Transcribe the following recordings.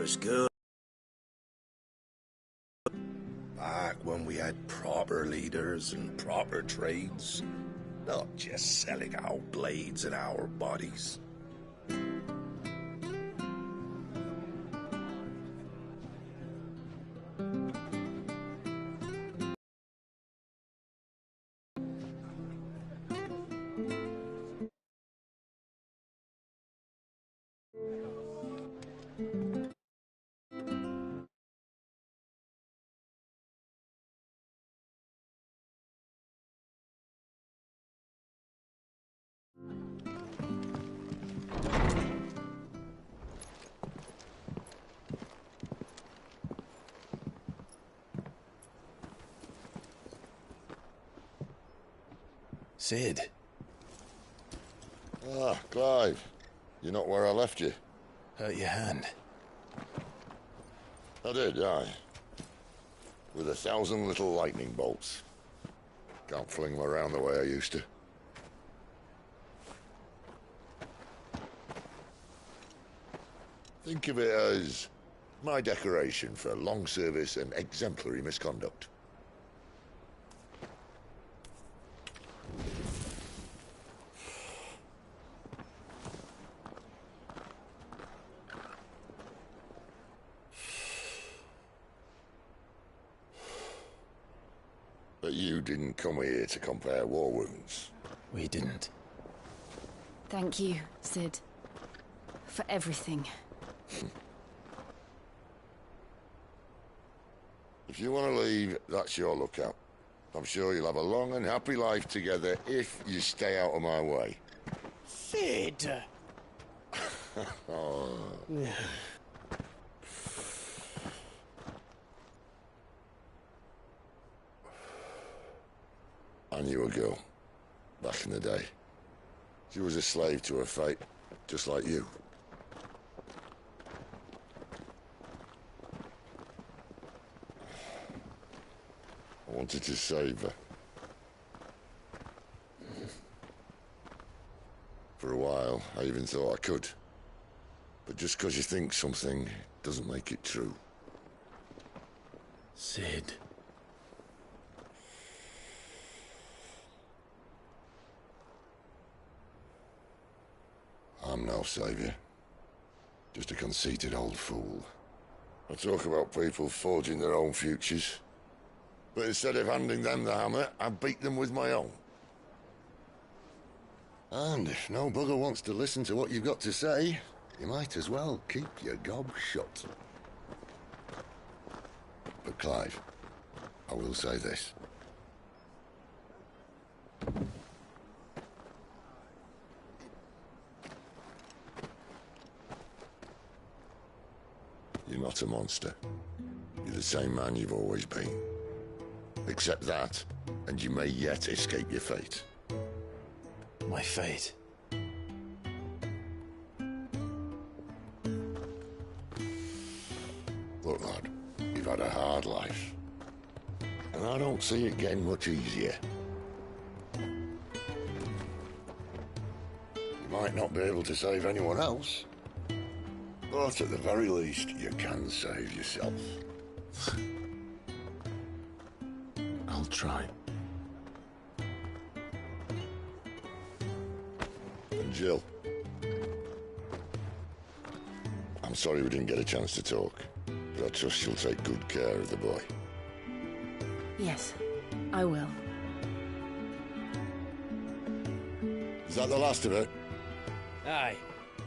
was good. Back when we had proper leaders and proper trades. Not just selling our blades and our bodies. Cid. Ah, Clive. You're not where I left you. Hurt your hand. I did, aye. With 1,000 little lightning bolts. Can't fling them around the way I used to. Think of it as my decoration for long service and exemplary misconduct. But you didn't come here to compare war wounds. We didn't. Thank you, Cid. For everything. If you want to leave, that's your lookout. I'm sure you'll have a long and happy life together if you stay out of my way. Cid! Oh. I knew a girl, back in the day. She was a slave to her fate, just like you. I wanted to save her. For a while, I even thought I could. But just because you think something doesn't make it true. Cid. I'm no savior. Just a conceited old fool. I talk about people forging their own futures. But instead of handing them the hammer, I beat them with my own. And if no bugger wants to listen to what you've got to say, you might as well keep your gob shut. But Clive, I will say this. You're not a monster. You're the same man you've always been. Accept that, and you may yet escape your fate. My fate. Look, lad, you've had a hard life. And I don't see it getting much easier. You might not be able to save anyone else, but at the very least, you can save yourself. I'll try. And Jill, I'm sorry we didn't get a chance to talk, but I trust she'll take good care of the boy. Yes, I will. Is that the last of it? Aye.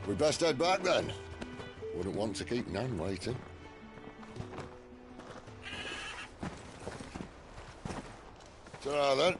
We best head back then. Wouldn't want to keep Nan waiting. Ta-ra then.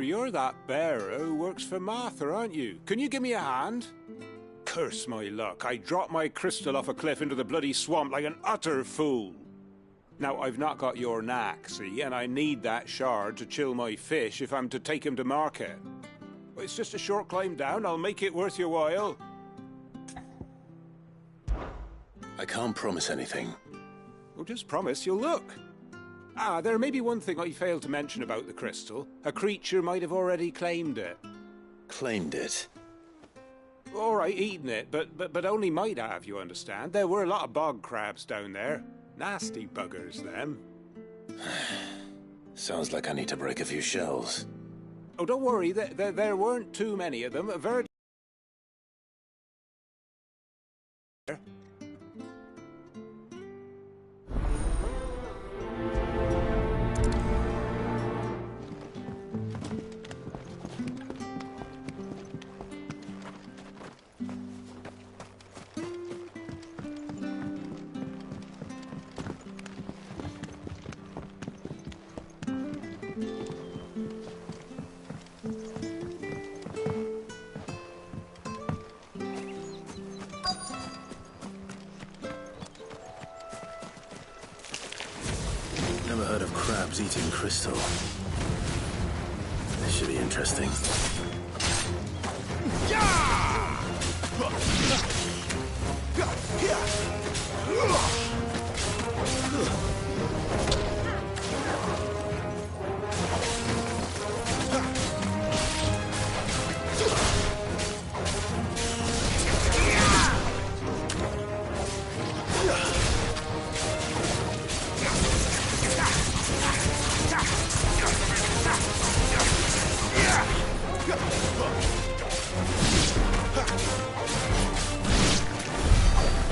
you're that bearer who works for Martha, aren't you? Can you give me a hand? Curse my luck, I dropped my crystal off a cliff into the bloody swamp like an utter fool. Now, I've not got your knack, see, and I need that shard to chill my fish if I'm to take him to market. It's just a short climb down, I'll make it worth your while. I can't promise anything. Well, just promise you'll look. Ah, there may be one thing I failed to mention about the crystal. A creature might have already claimed it. Claimed it? All right, eaten it, but only might have, you understand. There were a lot of bog crabs down there. Nasty buggers, them. Sounds like I need to break a few shells. Oh, don't worry, there weren't too many of them. Very... Never heard of crabs eating crystal. This should be interesting.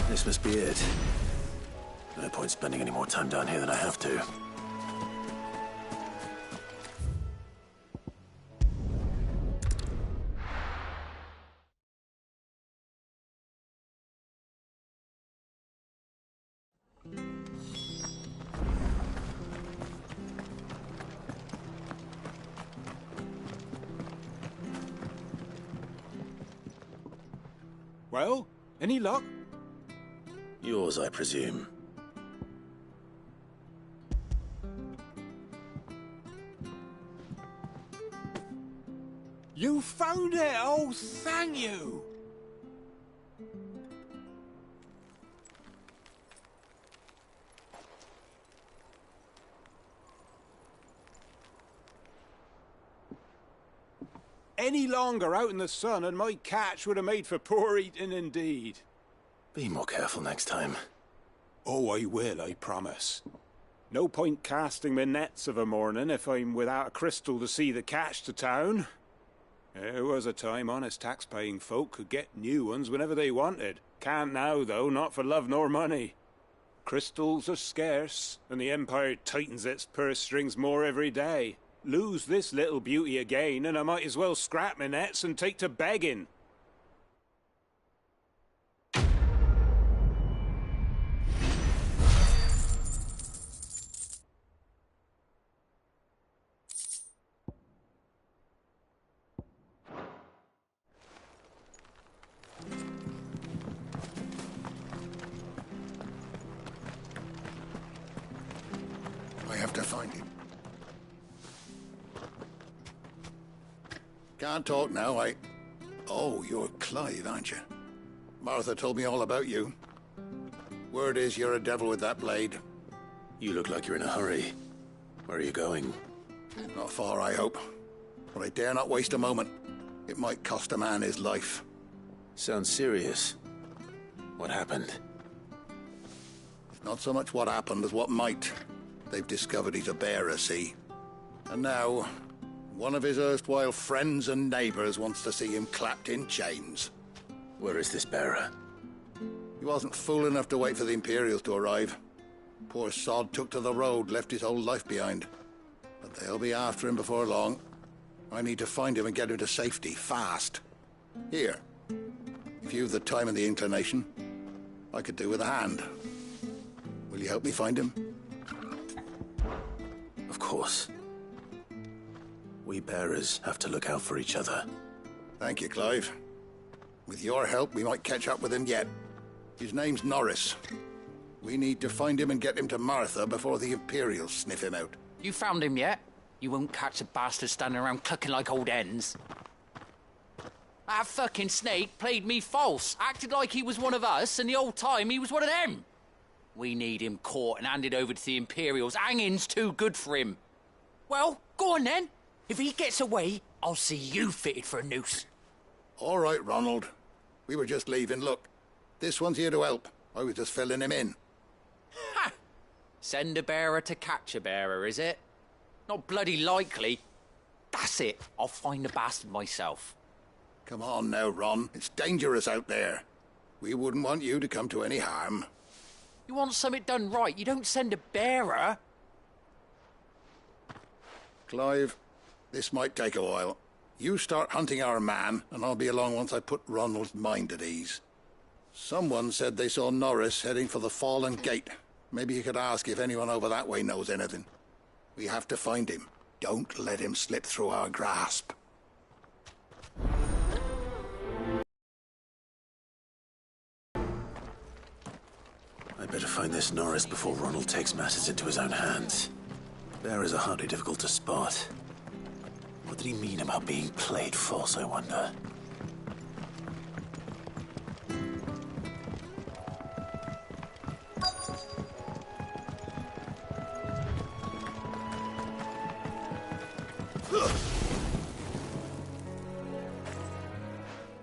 This must be it. No point spending any more time down here than I have to. Well, any luck? Yours, I presume. You found it! Oh, thank you! Any longer out in the sun and my catch would have made for poor eating indeed. Be more careful next time. Oh, I will, I promise. No point casting my nets of a morning if I'm without a crystal to see the catch to town. There was a time honest tax-paying folk could get new ones whenever they wanted. Can't now, though, not for love nor money. Crystals are scarce, and the Empire tightens its purse strings more every day. Lose this little beauty again, and I might as well scrap my nets and take to begging. I have to find him. Can't talk now, Oh, you're Clive, aren't you? Martha told me all about you. Word is you're a devil with that blade. You look like you're in a hurry. Where are you going? Not far, I hope. But I dare not waste a moment. It might cost a man his life. Sounds serious. What happened? It's not so much what happened as what might. They've discovered he's a bearer, see? And now, one of his erstwhile friends and neighbours wants to see him clapped in chains. Where is this bearer? He wasn't fool enough to wait for the Imperials to arrive. Poor sod took to the road, left his whole life behind. But they'll be after him before long. I need to find him and get him to safety, fast. Here, if you've the time and the inclination, I could do with a hand. Will you help me find him? Of course. We bearers have to look out for each other. Thank you, Clive. With your help, we might catch up with him yet. His name's Norris. We need to find him and get him to Martha before the Imperials sniff him out. You found him yet? You won't catch a bastard standing around clucking like old hens. That fucking snake played me false, acted like he was one of us, and the whole time he was one of them. We need him caught and handed over to the Imperials. Hanging's too good for him. Well, go on then. If he gets away, I'll see you fitted for a noose. All right, Ronald. We were just leaving. Look, this one's here to help. I was just filling him in. Ha! Send a bearer to catch a bearer, is it? Not bloody likely. That's it. I'll find the bastard myself. Come on now, Ron. It's dangerous out there. We wouldn't want you to come to any harm. You want something done right, you don't send a bearer. Clive, this might take a while. You start hunting our man, and I'll be along once I put Ronald's mind at ease. Someone said they saw Norris heading for the Fallen Gate. Maybe you could ask if anyone over that way knows anything. We have to find him. Don't let him slip through our grasp. I'd better find this Norris before Ronald takes matters into his own hands. Bearers are hardly difficult to spot. What did he mean about being played false, I wonder?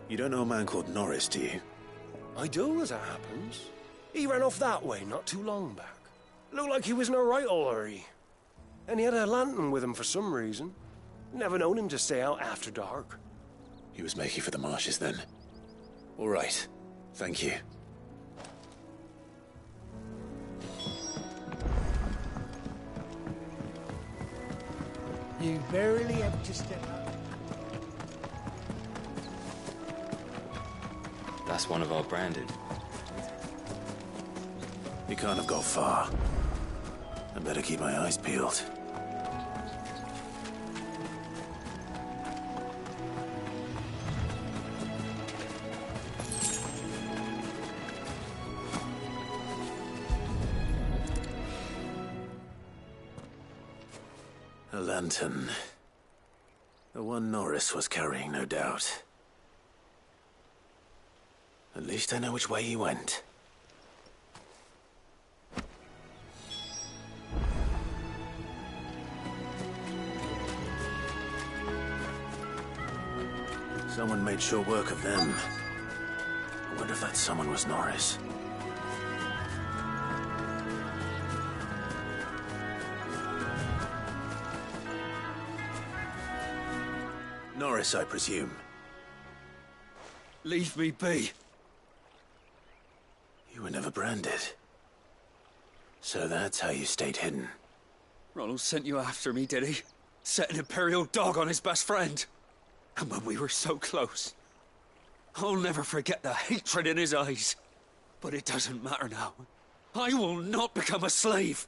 You don't know a man called Norris, do you? I do, as it happens. He ran off that way not too long back. Looked like he was in a right old hurry. And he had a lantern with him for some reason. Never known him to stay out after dark. He was making for the marshes then. All right. Thank you. You barely have to step out. That's one of our branded. He can't have got far. I better keep my eyes peeled. A lantern. The one Norris was carrying, no doubt. At least I know which way he went. Someone made sure work of them. I wonder if that someone was Norris. Norris, I presume. Leave me be. You were never branded. So that's how you stayed hidden. Ronald sent you after me, did he? Set an Imperial dog on his best friend. And when we were so close, I'll never forget the hatred in his eyes. But it doesn't matter now. I will not become a slave.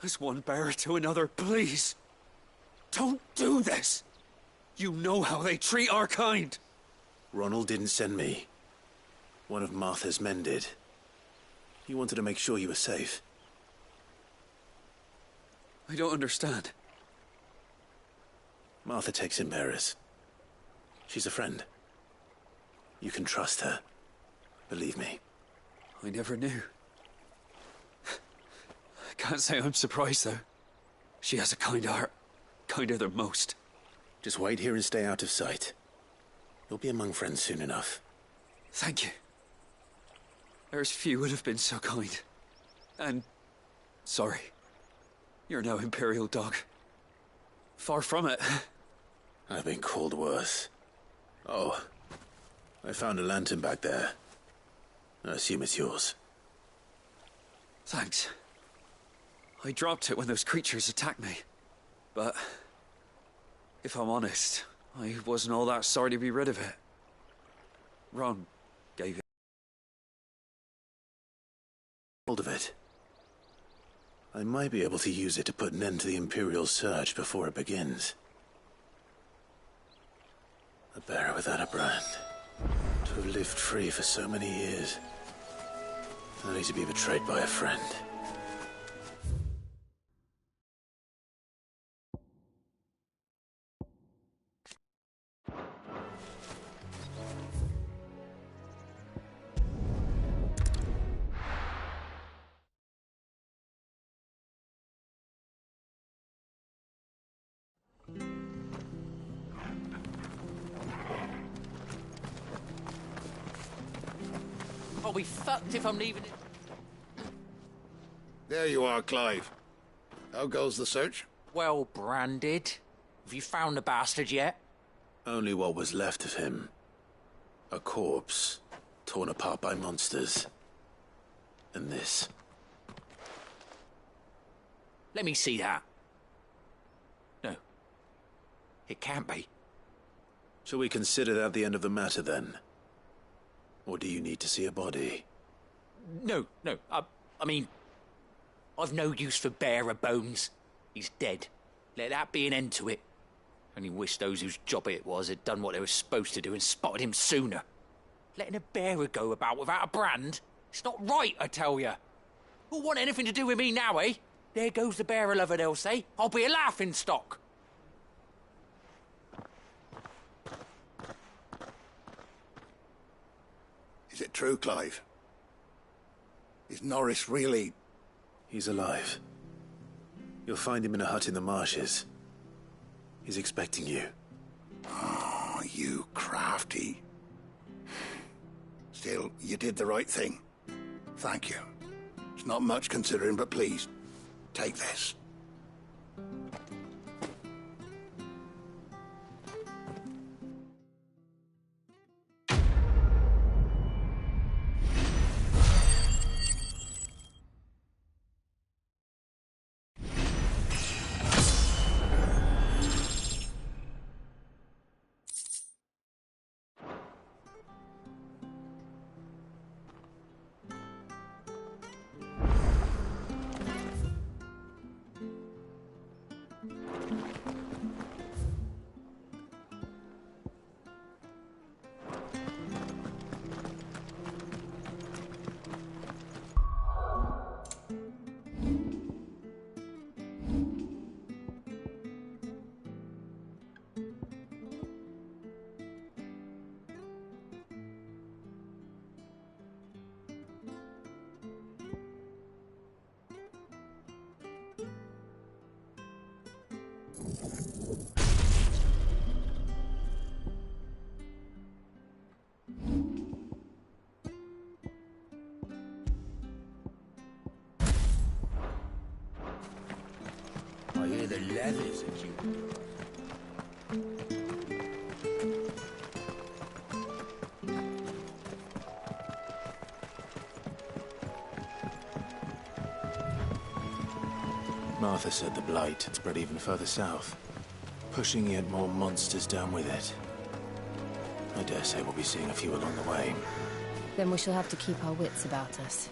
As one bearer to another, please. Don't do this. You know how they treat our kind. Ronald didn't send me. One of Martha's men did. He wanted to make sure you were safe. I don't understand. Martha takes in bearers. She's a friend. You can trust her. Believe me. I never knew. I can't say I'm surprised, though. She has a kind heart. Kinder than most. Just wait here and stay out of sight. You'll be among friends soon enough. Thank you. There's few would have been so kind. And sorry. You're no Imperial dog. Far from it. I've been called worse. Oh, I found a lantern back there. I assume it's yours. Thanks. I dropped it when those creatures attacked me. But if I'm honest, I wasn't all that sorry to be rid of it. Ron gave it. Hold of it. I might be able to use it to put an end to the Imperial search before it begins. A bearer without a brand. To have lived free for so many years. Only to be betrayed by a friend. I'll be fucked if I'm leaving it. There you are, Clive. How goes the search? Well branded. Have you found the bastard yet? Only what was left of him. A corpse, torn apart by monsters. And this. Let me see that. No. It can't be. Shall we consider that the end of the matter, then? Or do you need to see a body? No. I mean, I've no use for bearer bones. He's dead. Let that be an end to it. Only wish those whose job it was had done what they were supposed to do and spotted him sooner. Letting a bearer go about without a brand? It's not right, I tell you. Who'll want anything to do with me now, eh? There goes the bearer lover, they'll say. I'll be a laughing stock. Is it true, Clive? Is Norris really... He's alive. You'll find him in a hut in the marshes. He's expecting you. Oh, you crafty. Still, you did the right thing. Thank you. It's not much considering, but please, take this. I hear the leathers at you. Martha said the blight had spread even further south, pushing yet more monsters down with it. I dare say we'll be seeing a few along the way. Then we shall have to keep our wits about us.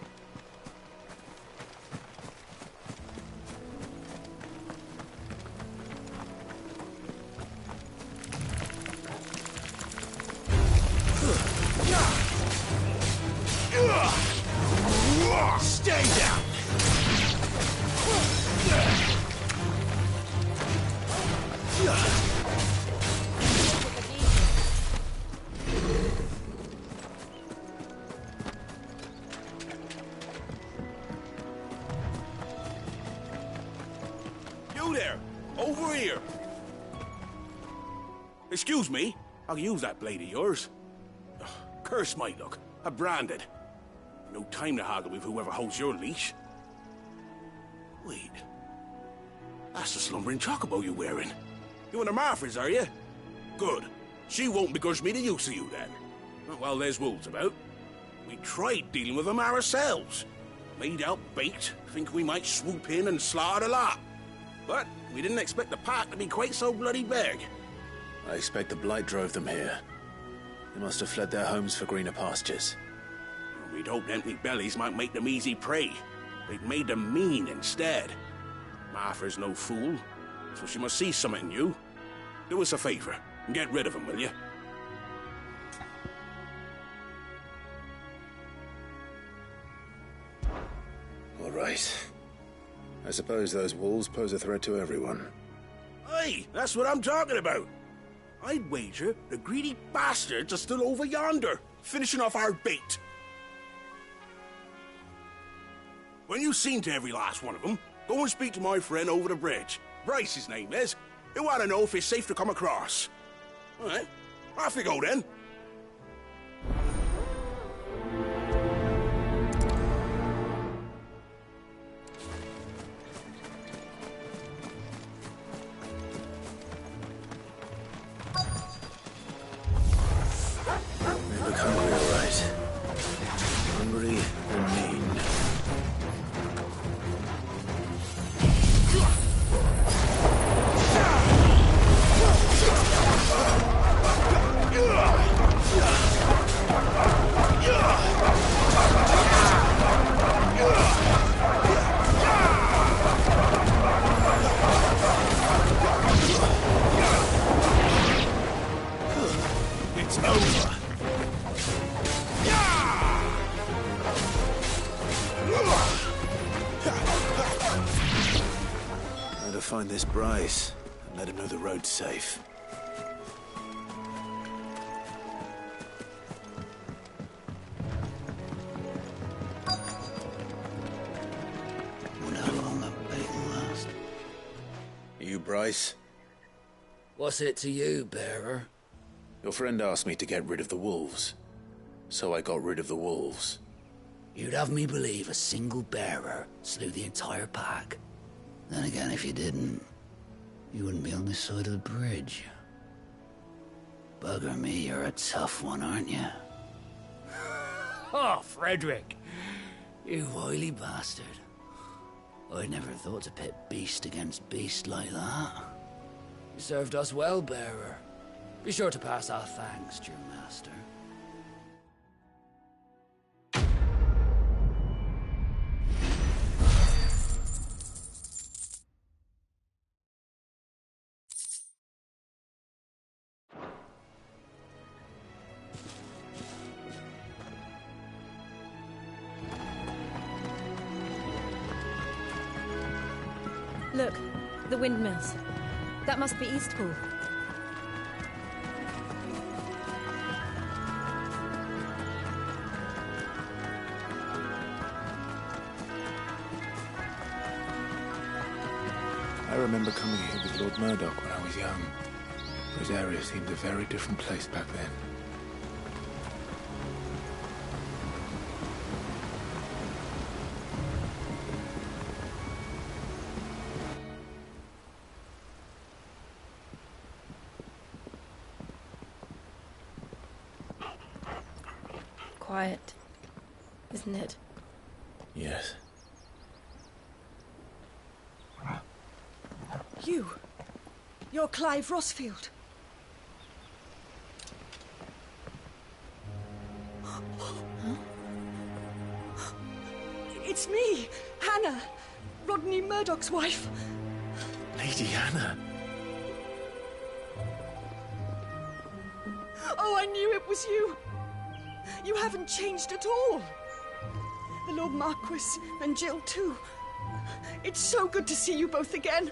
Stay down! You there! Over here! Excuse me, I'll use that blade of yours. Ugh, curse my luck. I'm branded. No time to haggle with whoever holds your leash. Wait. That's the slumbering chocobo you're wearing. You and the Marfors, are you? Good. She won't begrudge me the use of you, then. Well, there's wolves about. We tried dealing with them ourselves. Made out bait, think we might swoop in and slaughter the lot. But we didn't expect the pack to be quite so bloody big. I expect the blight drove them here. They must have fled their homes for greener pastures. We'd hoped empty bellies might make them easy prey. They'd made them mean instead. Martha's no fool, so she must see something in you. Do us a favor and get rid of them, will you? right. I suppose those wolves pose a threat to everyone. Aye, that's what I'm talking about. I'd wager the greedy bastards are still over yonder, finishing off our bait. When you've seen to every last one of them, go and speak to my friend over the bridge. Bryce, his name is. He'll want to know if it's safe to come across. All right, off you go then. They look hungry, all right. Hungry and mean. It's over. Better find this Bryce and let him know the road's safe. Wonder how long that bait will last. You, Bryce? What's it to you, bearer? Your friend asked me to get rid of the wolves. So I got rid of the wolves. You'd have me believe a single bearer slew the entire pack. Then again, if you didn't, you wouldn't be on this side of the bridge. Bugger me, you're a tough one, aren't you? Oh, Frederick! You wily bastard. I'd never thought to pit beast against beast like that. You served us well, bearer. Be sure to pass our thanks to your master. Look, the windmills. That must be Eastpool. I remember coming here with Lord Murdoch when I was young. This area seemed a very different place back then. Quiet, isn't it? Yes. You're Clive Rossfield. Huh? It's me, Hannah, Rodney Murdoch's wife. Lady Hannah. Oh, I knew it was you. You haven't changed at all. The Lord Marquis and Jill too. It's so good to see you both again.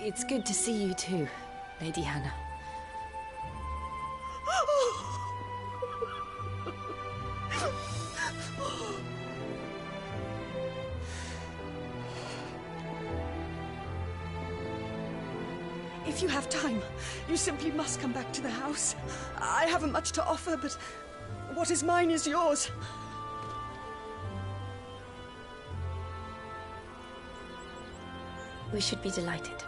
It's good to see you too, Lady Hannah. If you have time, you simply must come back to the house. I haven't much to offer, but what is mine is yours. We should be delighted.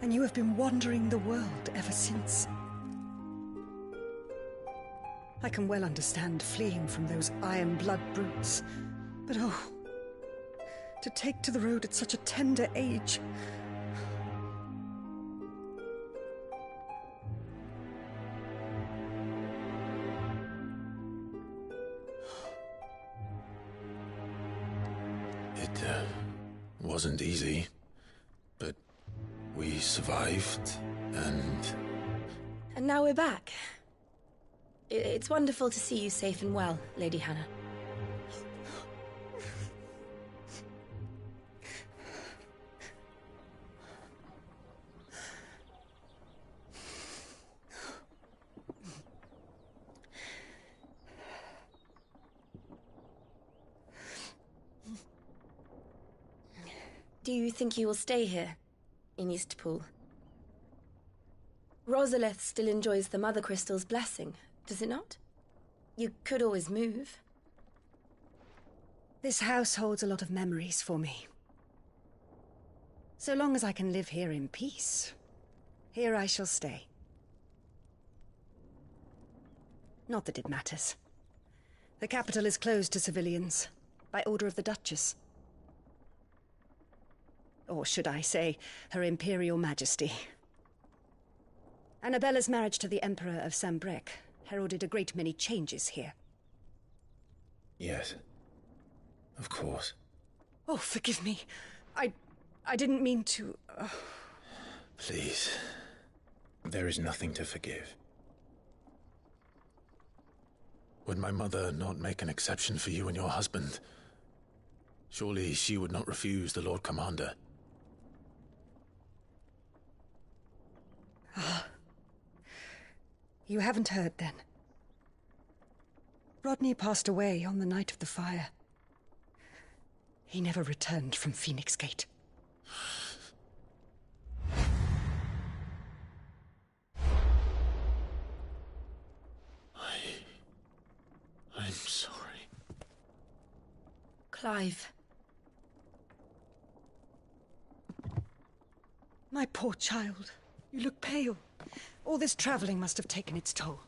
And you have been wandering the world ever since. I can well understand fleeing from those iron blood brutes, but oh, to take to the road at such a tender age. wasn't easy, but we survived, and... And now we're back. It's wonderful to see you safe and well, Lady Hannah. Do you think you will stay here, in Eastpool? Rosalith still enjoys the Mother Crystal's blessing, does it not? You could always move. This house holds a lot of memories for me. So long as I can live here in peace, here I shall stay. Not that it matters. The capital is closed to civilians, by order of the Duchess. Or should I say, Her Imperial Majesty. Annabella's marriage to the Emperor of Sanbreque heralded a great many changes here. Yes. Of course. Oh, forgive me. I didn't mean to... Please. There is nothing to forgive. Would my mother not make an exception for you and your husband? Surely she would not refuse the Lord Commander. You haven't heard, then. Rodney passed away on the night of the fire. He never returned from Phoenix Gate. I'm sorry. Clive. My poor child. You look pale. All this traveling must have taken its toll.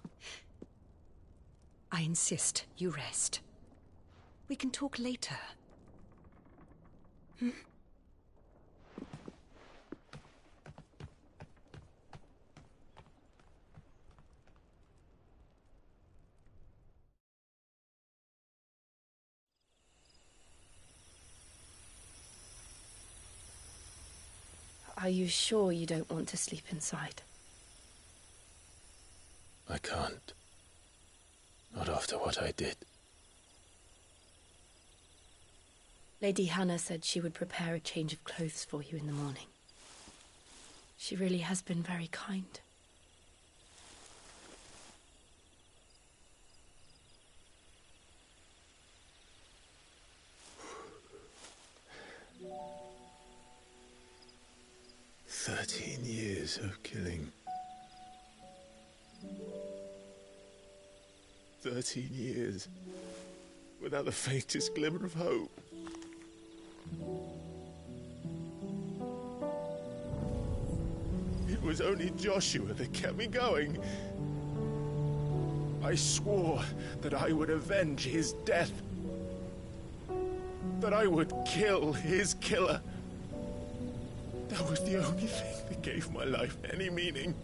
I insist you rest. We can talk later. Hmm? Are you sure you don't want to sleep inside? I can't. Not after what I did. Lady Hannah said she would prepare a change of clothes for you in the morning. She really has been very kind. "13 years of killing. 13 years without the faintest glimmer of hope. It was only Joshua that kept me going. I swore that I would avenge his death. That I would kill his killer. That was the only thing that gave my life any meaning.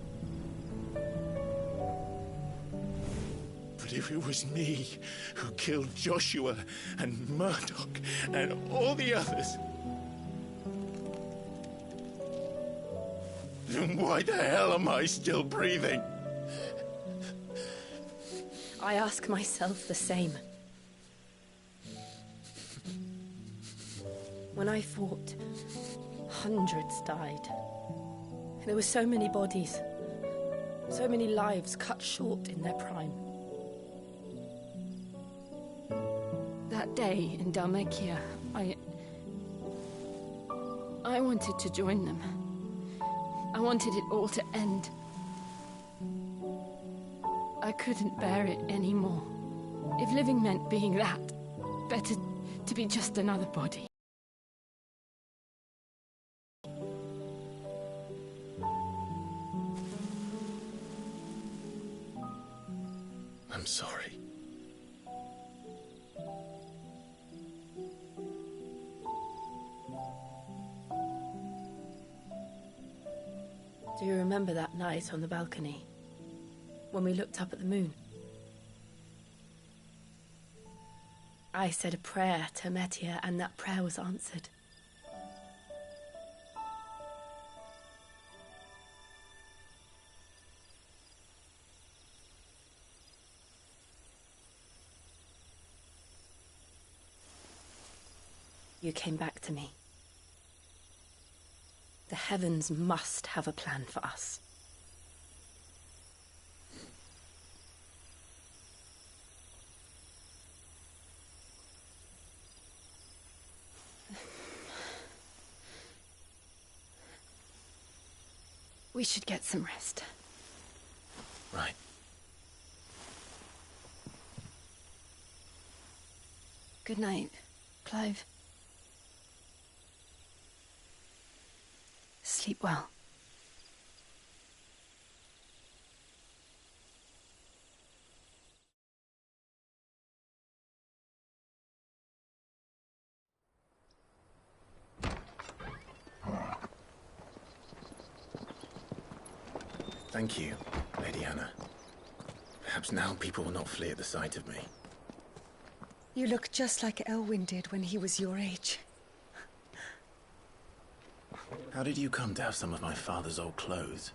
But if it was me who killed Joshua and Murdoch and all the others, then why the hell am I still breathing? I ask myself the same. When I fought, hundreds died. There were so many bodies, so many lives cut short in their prime. That day in Dhalmekia, I wanted to join them. I wanted it all to end. I couldn't bear it anymore. If living meant being that, better to be just another body. I'm sorry. Do you remember that night on the balcony, when we looked up at the moon? I said a prayer to Metia, and that prayer was answered. you came back to me. The heavens must have a plan for us. We should get some rest. Right. Good night, Clive. Sleep well. Thank you, Lady Hannah. Perhaps now people will not flee at the sight of me. You look just like Elwyn did when he was your age. How did you come to have some of my father's old clothes?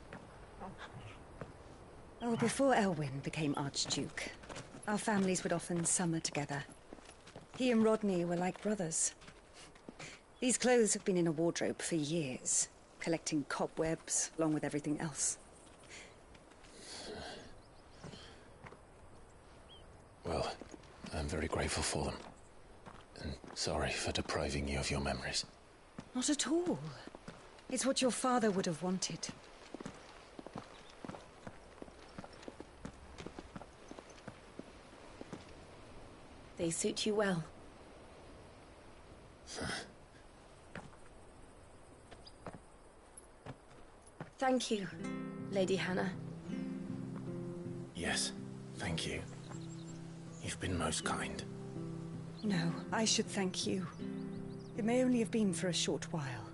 Oh, before Elwyn became Archduke, our families would often summer together. He and Rodney were like brothers. These clothes have been in a wardrobe for years, collecting cobwebs along with everything else. Well, I'm very grateful for them. And sorry for depriving you of your memories. Not at all. It's what your father would have wanted. They suit you well. Thank you, Lady Hannah. Yes, thank you. You've been most kind. No, I should thank you. It may only have been for a short while,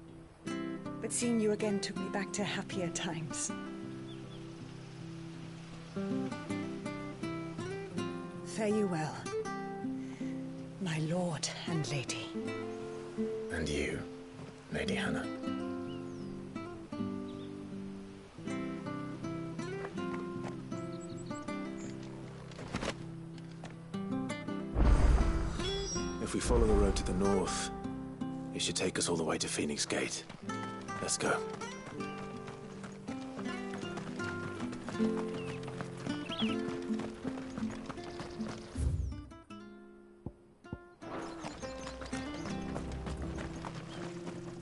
but seeing you again took me back to happier times. Fare you well, my lord and lady. And you, Lady Hannah. If we follow the road to the north, it should take us all the way to Phoenix Gate. Let's go.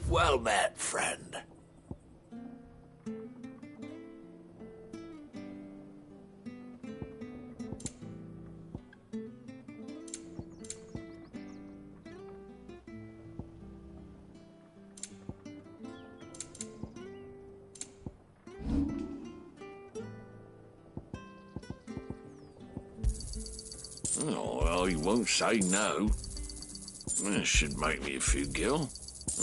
Well met, friend. Oh, well, he won't say no. This should make me a few gil.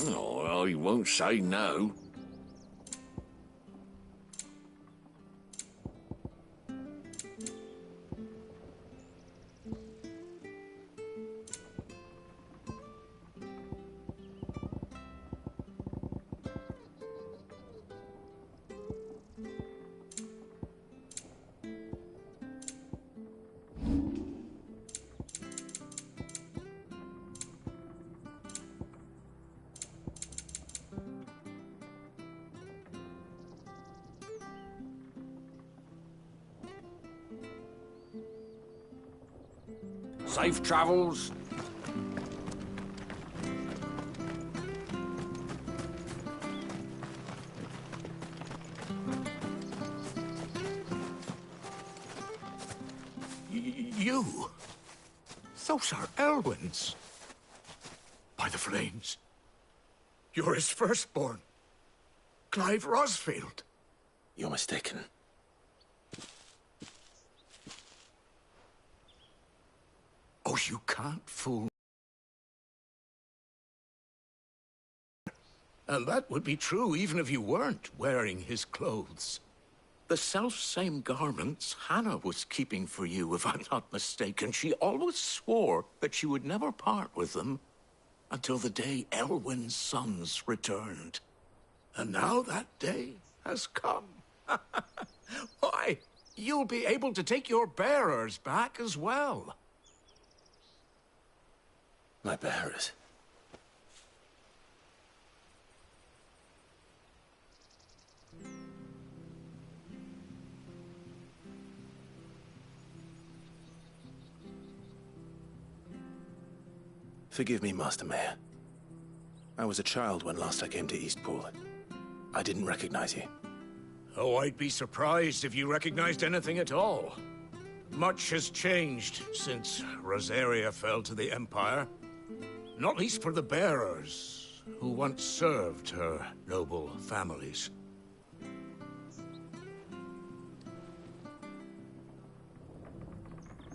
Oh, well, he won't say no. Safe travels. You? Those are Elwyn's. By the flames. You're his firstborn. Clive Rosfield. You're mistaken. Oh, you can't fool. And that would be true even if you weren't wearing his clothes. The self-same garments Hannah was keeping for you, if I'm not mistaken. She always swore that she would never part with them until the day Elwyn's sons returned. And now that day has come. Why, you'll be able to take your bearers back as well. My bearers? Forgive me, Master Mayor. I was a child when last I came to Eastpool. I didn't recognize you. Oh, I'd be surprised if you recognized anything at all. Much has changed since Rosaria fell to the Empire. Not least for the bearers, who once served her noble families.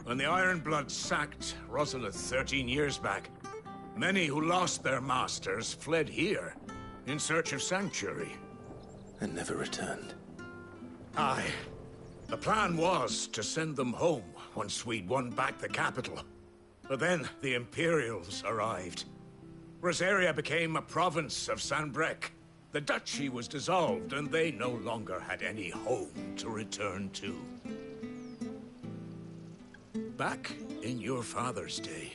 When the Ironbloods sacked Rosalith 13 years back, many who lost their masters fled here in search of sanctuary. And never returned. Aye. The plan was to send them home once we'd won back the capital. But then the Imperials arrived. Rosaria became a province of Sanbreque. The duchy was dissolved, and they no longer had any home to return to. Back in your father's day,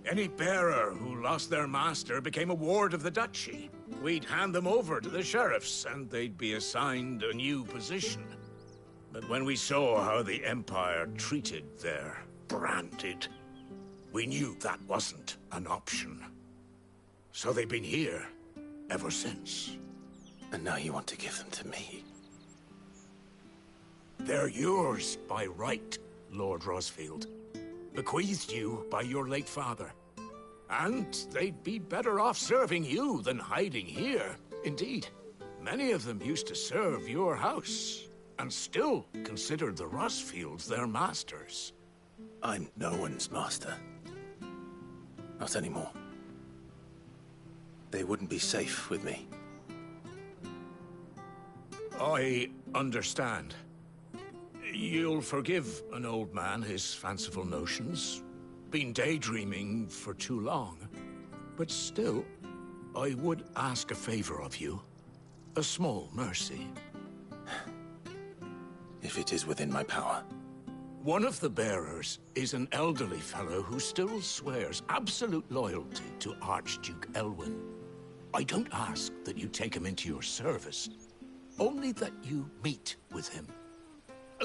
any bearer who lost their master became a ward of the duchy. We'd hand them over to the sheriffs, and they'd be assigned a new position. But when we saw how the Empire treated their branded, we knew that wasn't an option. So they've been here ever since. And now you want to give them to me? They're yours by right, Lord Rosfield. Bequeathed you by your late father. And they'd be better off serving you than hiding here. Indeed, many of them used to serve your house, and still considered the Rosfields their masters. I'm no one's master. Not anymore. They wouldn't be safe with me. I understand. You'll forgive an old man his fanciful notions. Been daydreaming for too long. But still, I would ask a favor of you. A small mercy. If it is within my power. One of the bearers is an elderly fellow who still swears absolute loyalty to Archduke Elwyn. I don't ask that you take him into your service, only that you meet with him.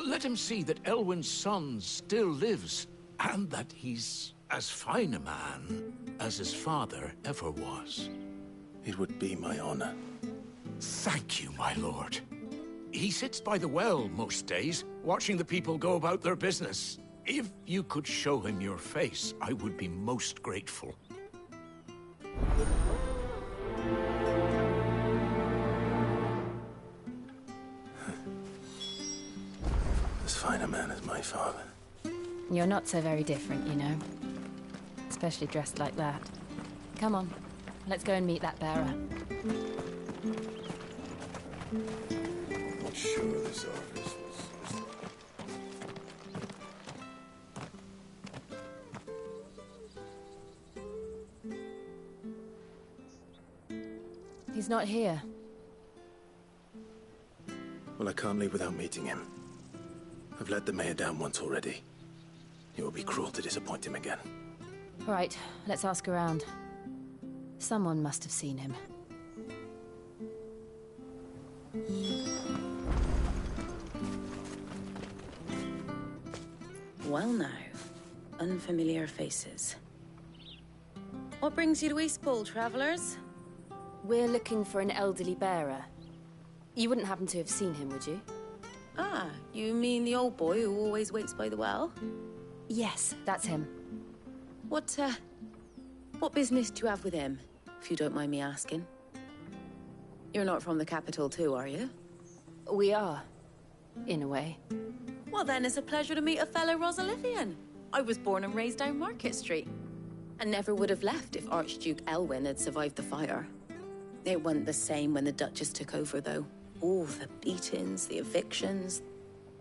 Let him see that Elwyn's son still lives, and that he's as fine a man as his father ever was. It would be my honor. Thank you, my lord. He sits by the well most days, watching the people go about their business. If you could show him your face, I would be most grateful. As fine a man as my father. You're not so very different, you know. Especially dressed like that. Come on, let's go and meet that bearer. I'm not sure this office was... He's not here. Well, I can't leave without meeting him. I've let the mayor down once already. It would be cruel to disappoint him again. Right, let's ask around. Someone must have seen him. Well now, unfamiliar faces. What brings you to Eastpool, travelers? We're looking for an elderly bearer. You wouldn't happen to have seen him, would you? Ah, you mean the old boy who always waits by the well? Yes, that's him. What business do you have with him, if you don't mind me asking? You're not from the capital too, are you? We are, in a way. Well then, it's a pleasure to meet a fellow Rosalithian. I was born and raised down Market Street, and never would have left if Archduke Elwyn had survived the fire. It wasn't the same when the Duchess took over, though. All the beatings, the evictions,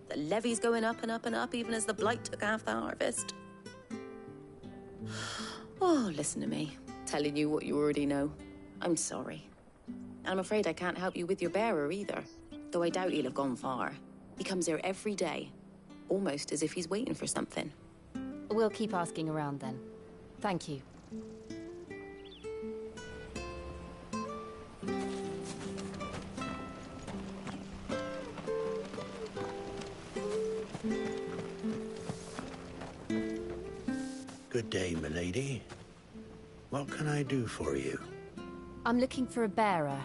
the levies going up and up and up, even as the Blight took half the harvest. Oh, listen to me, telling you what you already know. I'm sorry. I'm afraid I can't help you with your bearer either, though I doubt he'll have gone far. He comes here every day, almost as if he's waiting for something. We'll keep asking around then. Thank you. Good day, milady. What can I do for you? I'm looking for a bearer,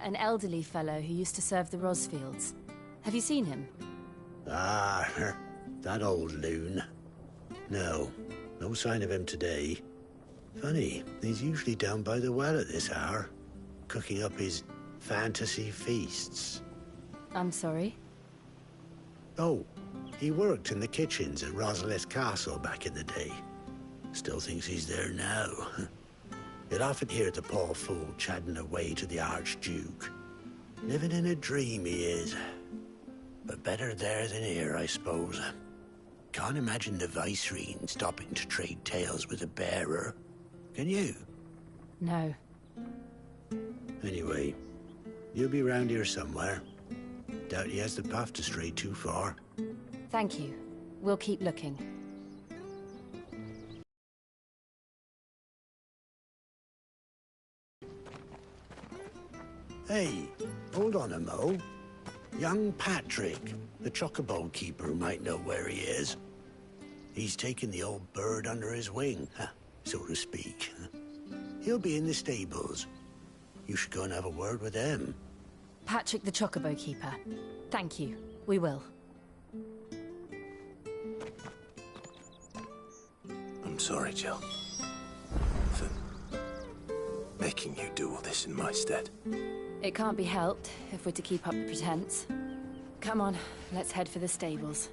an elderly fellow who used to serve the Rosfields. Have you seen him? Ah, that old loon. No sign of him today. Funny, he's usually down by the well at this hour, cooking up his fantasy feasts. I'm sorry? Oh, he worked in the kitchens at Rosalith Castle back in the day. Still thinks he's there now. You'll often hear the poor fool chatting away to the Archduke. Living in a dream he is. But better there than here, I suppose. Can't imagine the Vicereine stopping to trade tales with a bearer. Can you? No. Anyway, you'll be round here somewhere. Doubt he has the path to stray too far. Thank you. We'll keep looking. Hey, hold on a mo. Young Patrick, the chocobo keeper, might know where he is. He's taken the old bird under his wing, so to speak. He'll be in the stables. You should go and have a word with him. Patrick the Chocobo Keeper. Thank you. We will. I'm sorry, Jill. For making you do all this in my stead. It can't be helped if we're to keep up the pretense. Come on, let's head for the stables.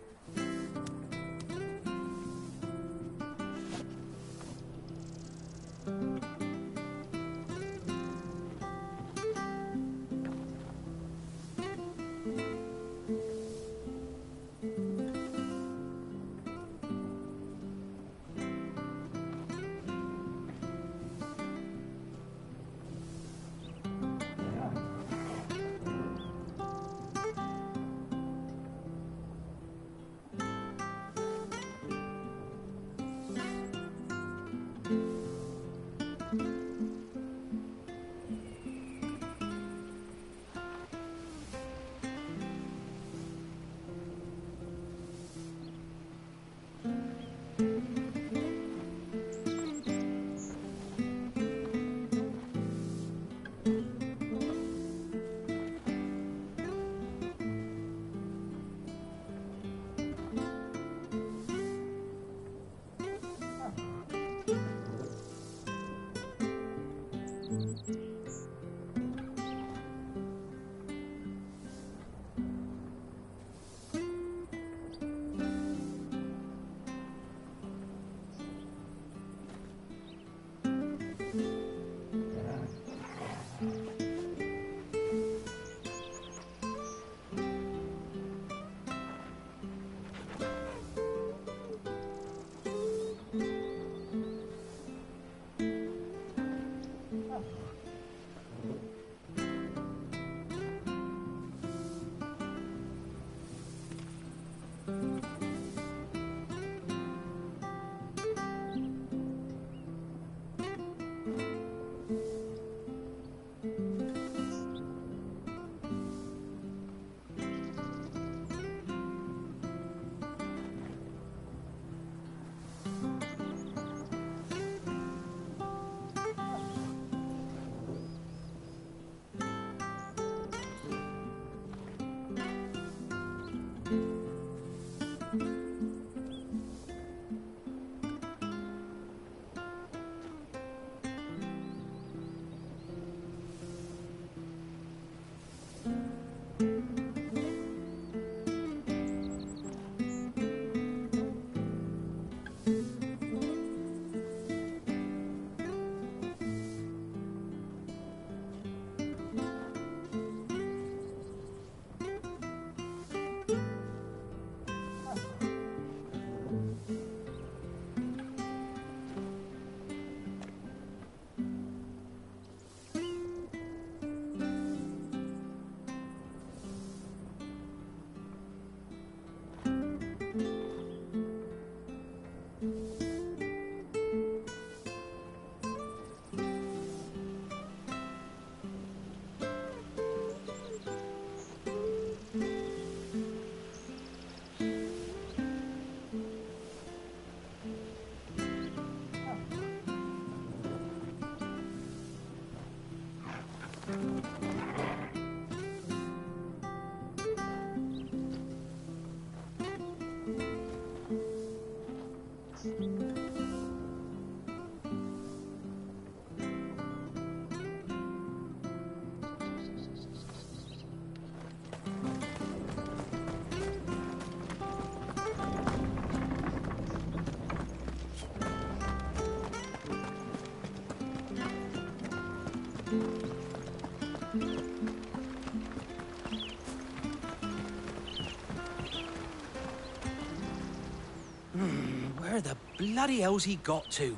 Where the bloody hell's he got to?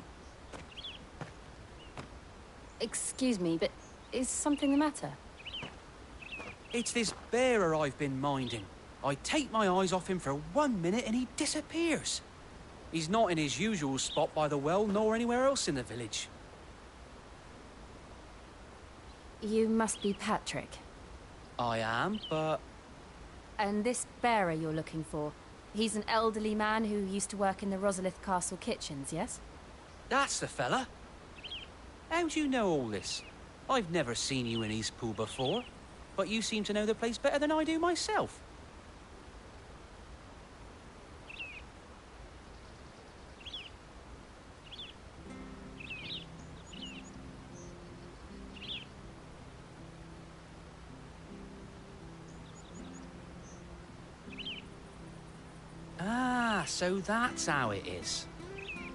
Excuse me, but is something the matter? It's this bearer I've been minding. I take my eyes off him for 1 minute and he disappears. He's not in his usual spot by the well, nor anywhere else in the village. You must be Patrick. I am, but... And this bearer you're looking for, he's an elderly man who used to work in the Rosalith Castle kitchens, yes? That's the fella. How do you know all this? I've never seen you in Eastpool before, but you seem to know the place better than I do myself. Ah, so that's how it is.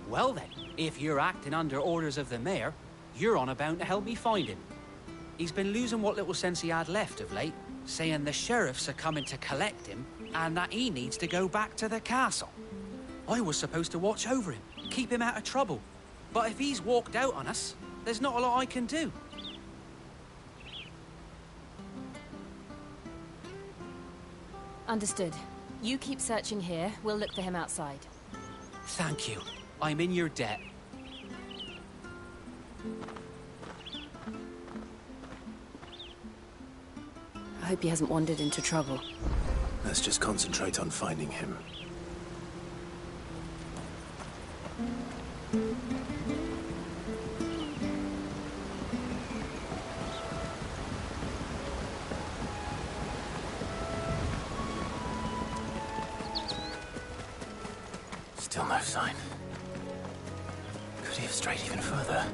Well then, if you're acting under orders of the mayor, you're on about to help me find him. He's been losing what little sense he had left of late, saying the sheriffs are coming to collect him and that he needs to go back to the castle. I was supposed to watch over him, keep him out of trouble. But if he's walked out on us, there's not a lot I can do. Understood. You keep searching here, we'll look for him outside. Thank you. I'm in your debt. I hope he hasn't wandered into trouble. Let's just concentrate on finding him. Still no sign. Could he have strayed even further?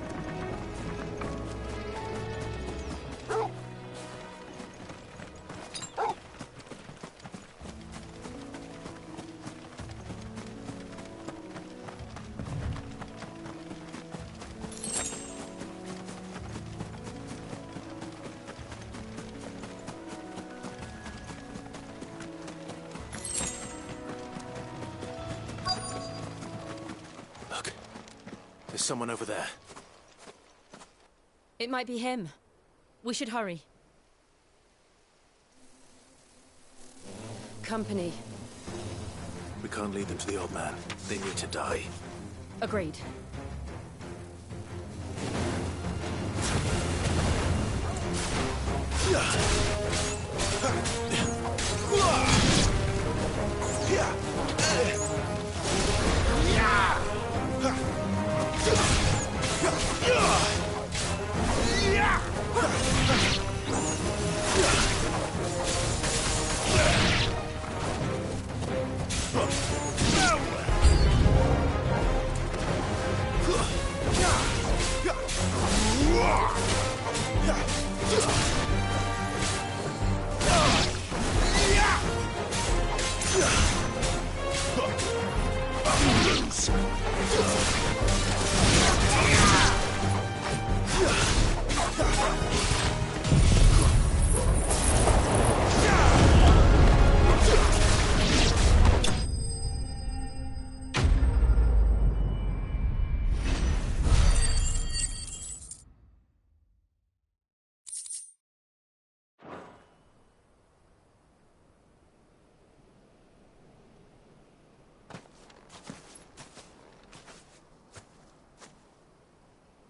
Someone over there. It might be him. We should hurry. Company. We can't lead them to the old man. They need to die. Agreed.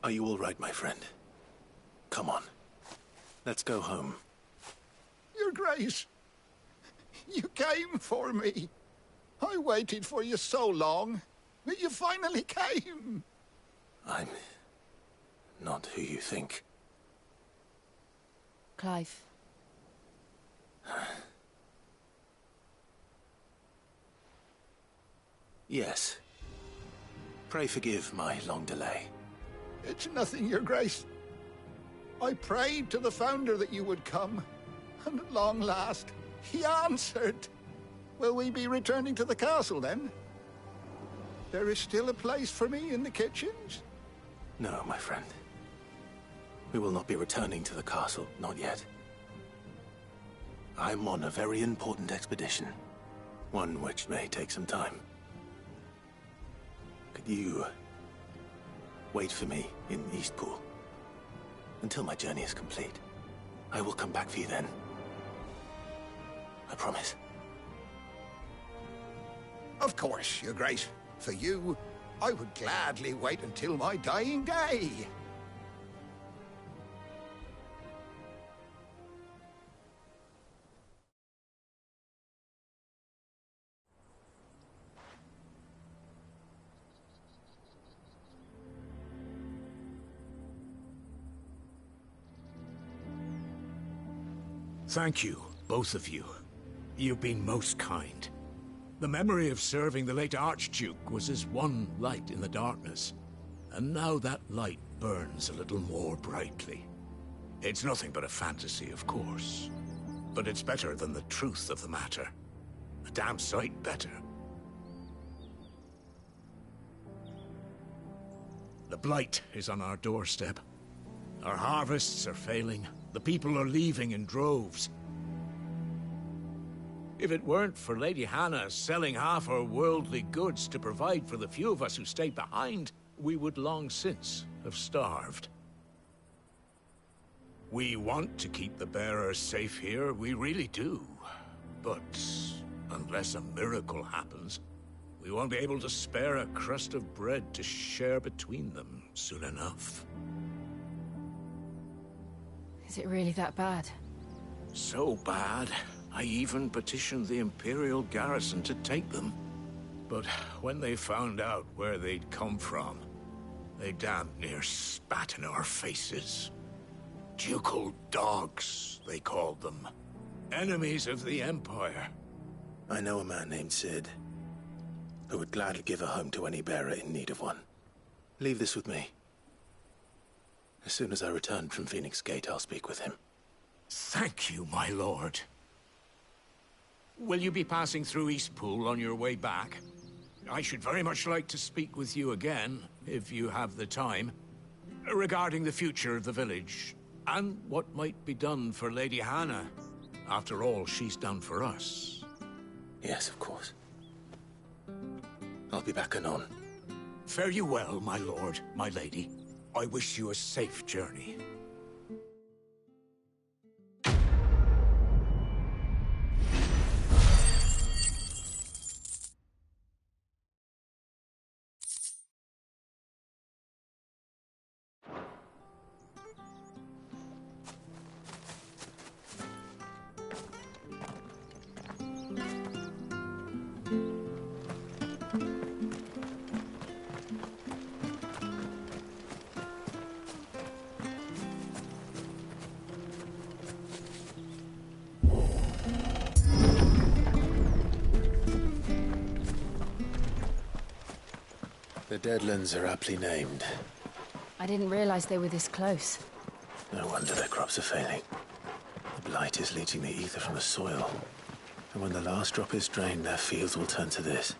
Are you all right, my friend? Come on. Let's go home. Your Grace, you came for me. I waited for you so long, but you finally came. I'm not who you think. Clive. Yes. Pray forgive my long delay. It's nothing, Your Grace. I prayed to the Founder that you would come, and at long last, he answered. Will we be returning to the castle, then? There is still a place for me in the kitchens? No, my friend. We will not be returning to the castle, not yet. I'm on a very important expedition. One which may take some time. Could you wait for me in Eastpool until my journey is complete? I will come back for you then. I promise. Of course, Your Grace. For you, I would gladly wait until my dying day. Thank you, both of you. You've been most kind. The memory of serving the late Archduke was as one light in the darkness, and now that light burns a little more brightly. It's nothing but a fantasy, of course, but it's better than the truth of the matter. A damn sight better. The Blight is on our doorstep. Our harvests are failing. The people are leaving in droves. If it weren't for Lady Hannah selling half her worldly goods to provide for the few of us who stayed behind, we would long since have starved. We want to keep the bearers safe here, we really do. But unless a miracle happens, we won't be able to spare a crust of bread to share between them soon enough. Is it really that bad? So bad, I even petitioned the Imperial garrison to take them. But when they found out where they'd come from, they damn near spat in our faces. Ducal dogs, they called them. Enemies of the Empire. I know a man named Cid, who would gladly give a home to any bearer in need of one. Leave this with me. As soon as I return from Phoenix Gate, I'll speak with him. Thank you, my lord. Will you be passing through Eastpool on your way back? I should very much like to speak with you again, if you have the time, regarding the future of the village, and what might be done for Lady Hannah. After all she's done for us. Yes, of course. I'll be back anon. Fare you well, my lord, my lady. I wish you a safe journey. The Deadlands are aptly named. I didn't realize they were this close. No wonder their crops are failing. The Blight is leaching the ether from the soil. And when the last drop is drained, their fields will turn to this.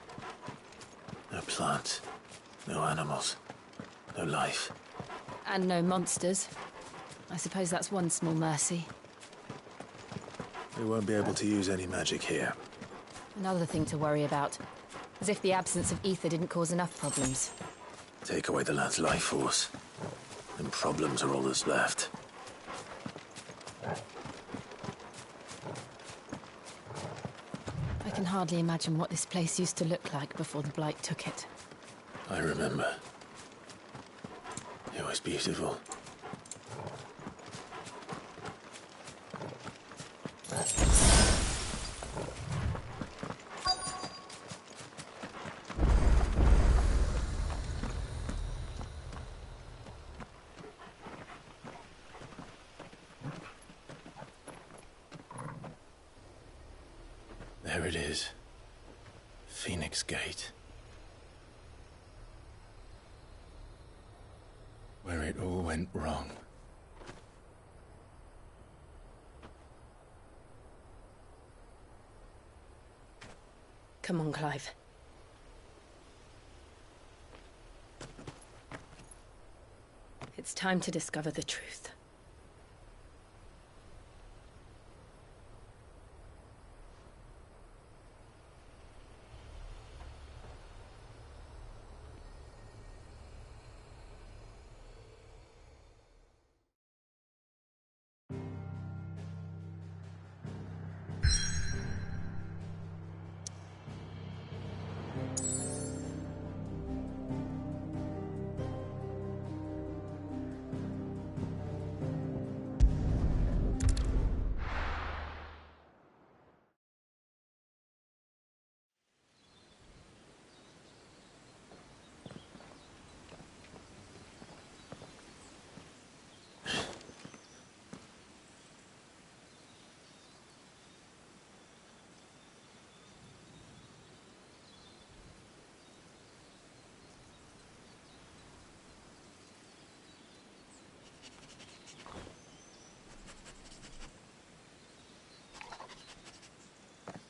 No plants, no animals, no life. And no monsters. I suppose that's one small mercy. We won't be able to use any magic here. Another thing to worry about. As if the absence of ether didn't cause enough problems. Take away the lad's life force, and problems are all that's left. I can hardly imagine what this place used to look like before the Blight took it. I remember. It was beautiful. There it is. Phoenix Gate. Where it all went wrong. Come on, Clive. It's time to discover the truth.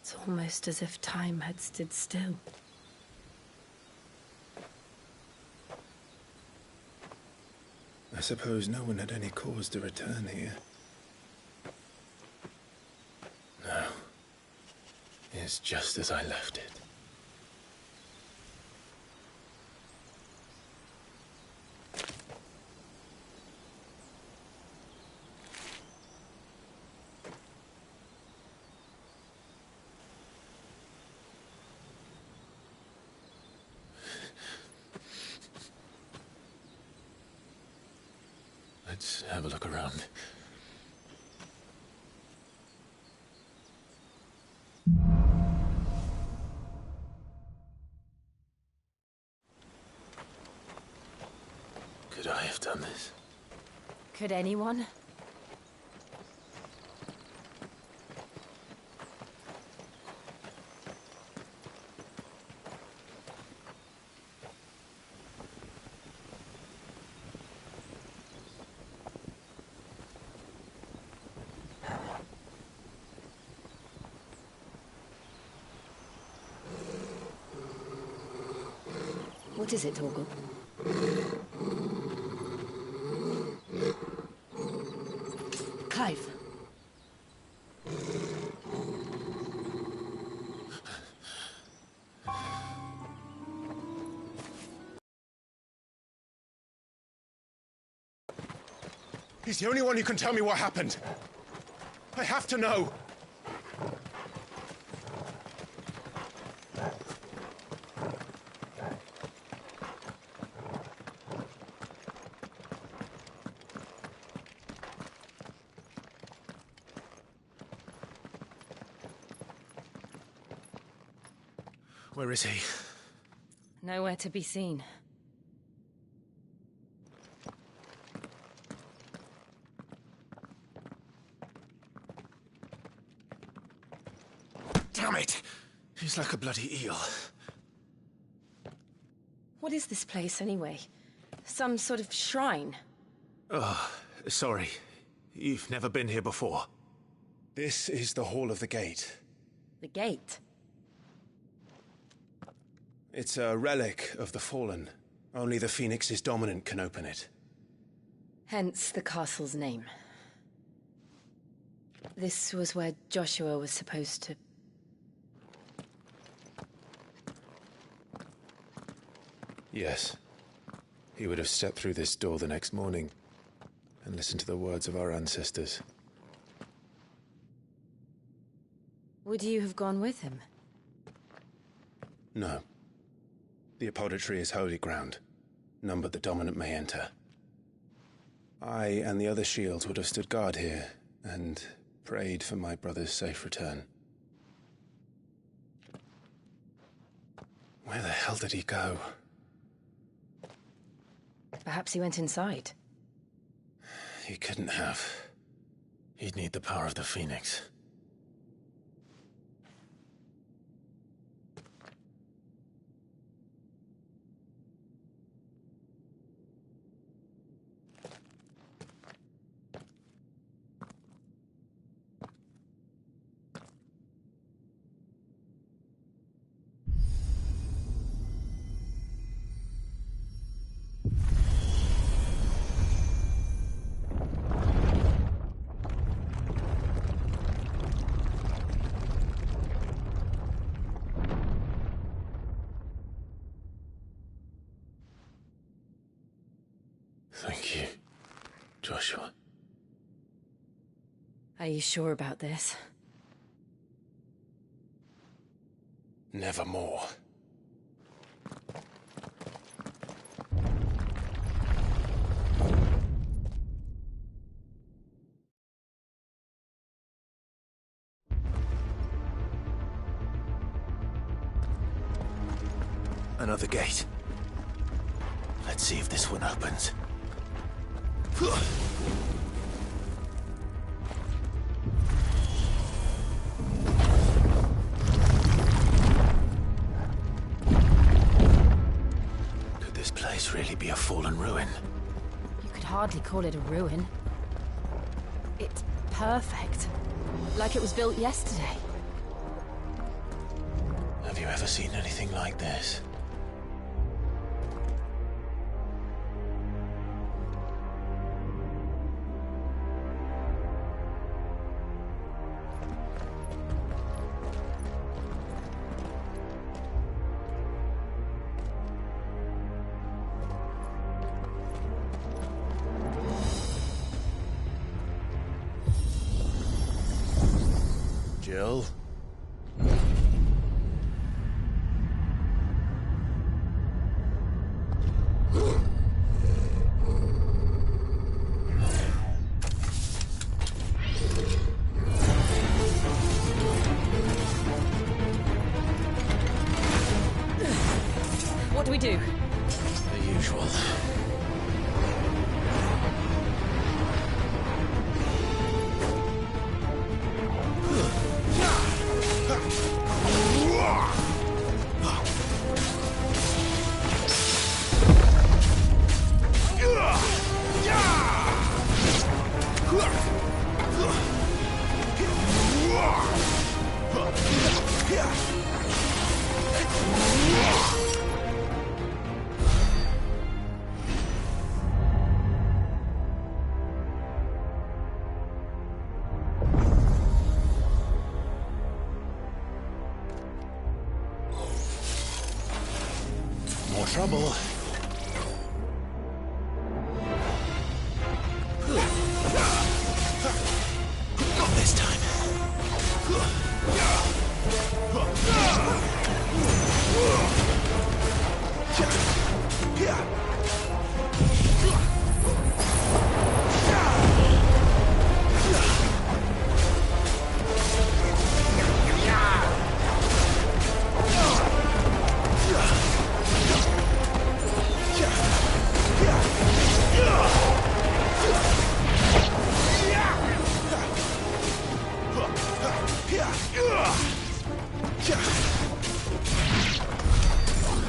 It's almost as if time had stood still. I suppose no one had any cause to return here. No. It's just as I left it. Let's have a look around. Could I have done this? Could anyone? What is it, Torgal? Clive. He's the only one who can tell me what happened. I have to know. Where is he? Nowhere to be seen. Damn it! He's like a bloody eel. What is this place, anyway? Some sort of shrine? Oh, sorry. You've never been here before. This is the Hall of the Gate. The gate? It's a relic of the Fallen. Only the Phoenix's dominant can open it. Hence the castle's name. This was where Joshua was supposed to... Yes. He would have stepped through this door the next morning and listened to the words of our ancestors. Would you have gone with him? No. The Apodatory is holy ground. None but the dominant may enter. I and the other shields would have stood guard here and prayed for my brother's safe return. Where the hell did he go? Perhaps he went inside. He couldn't have. He'd need the power of the Phoenix. Thank you, Joshua. Are you sure about this? Nevermore. Another gate. Let's see if this one opens. Could this place really be a fallen ruin? You could hardly call it a ruin. It's perfect. Like it was built yesterday. Have you ever seen anything like this? Jill? What do we do? The usual. More trouble. Not this time.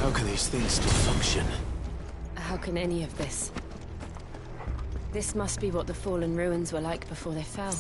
How can these things still function? How can any of this? This must be what the fallen ruins were like before they fell.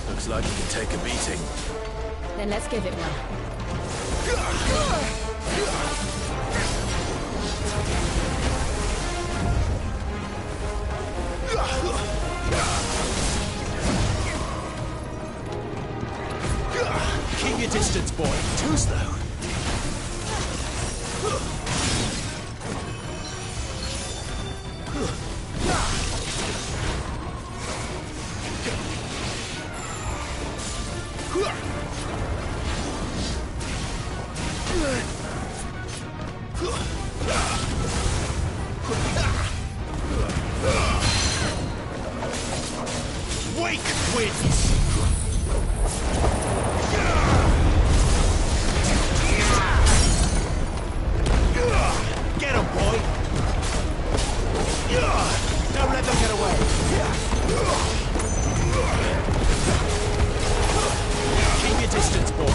Looks like you can take a beating. Then let's give it one. Keep your distance, boy. Too slow. Wake wins! Get him, boy! Don't let them get away! Keep your distance, boy!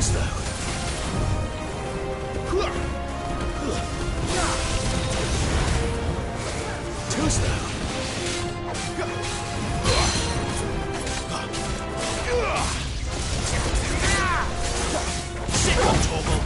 Who's thou? Who's thou? Sit on, Torval.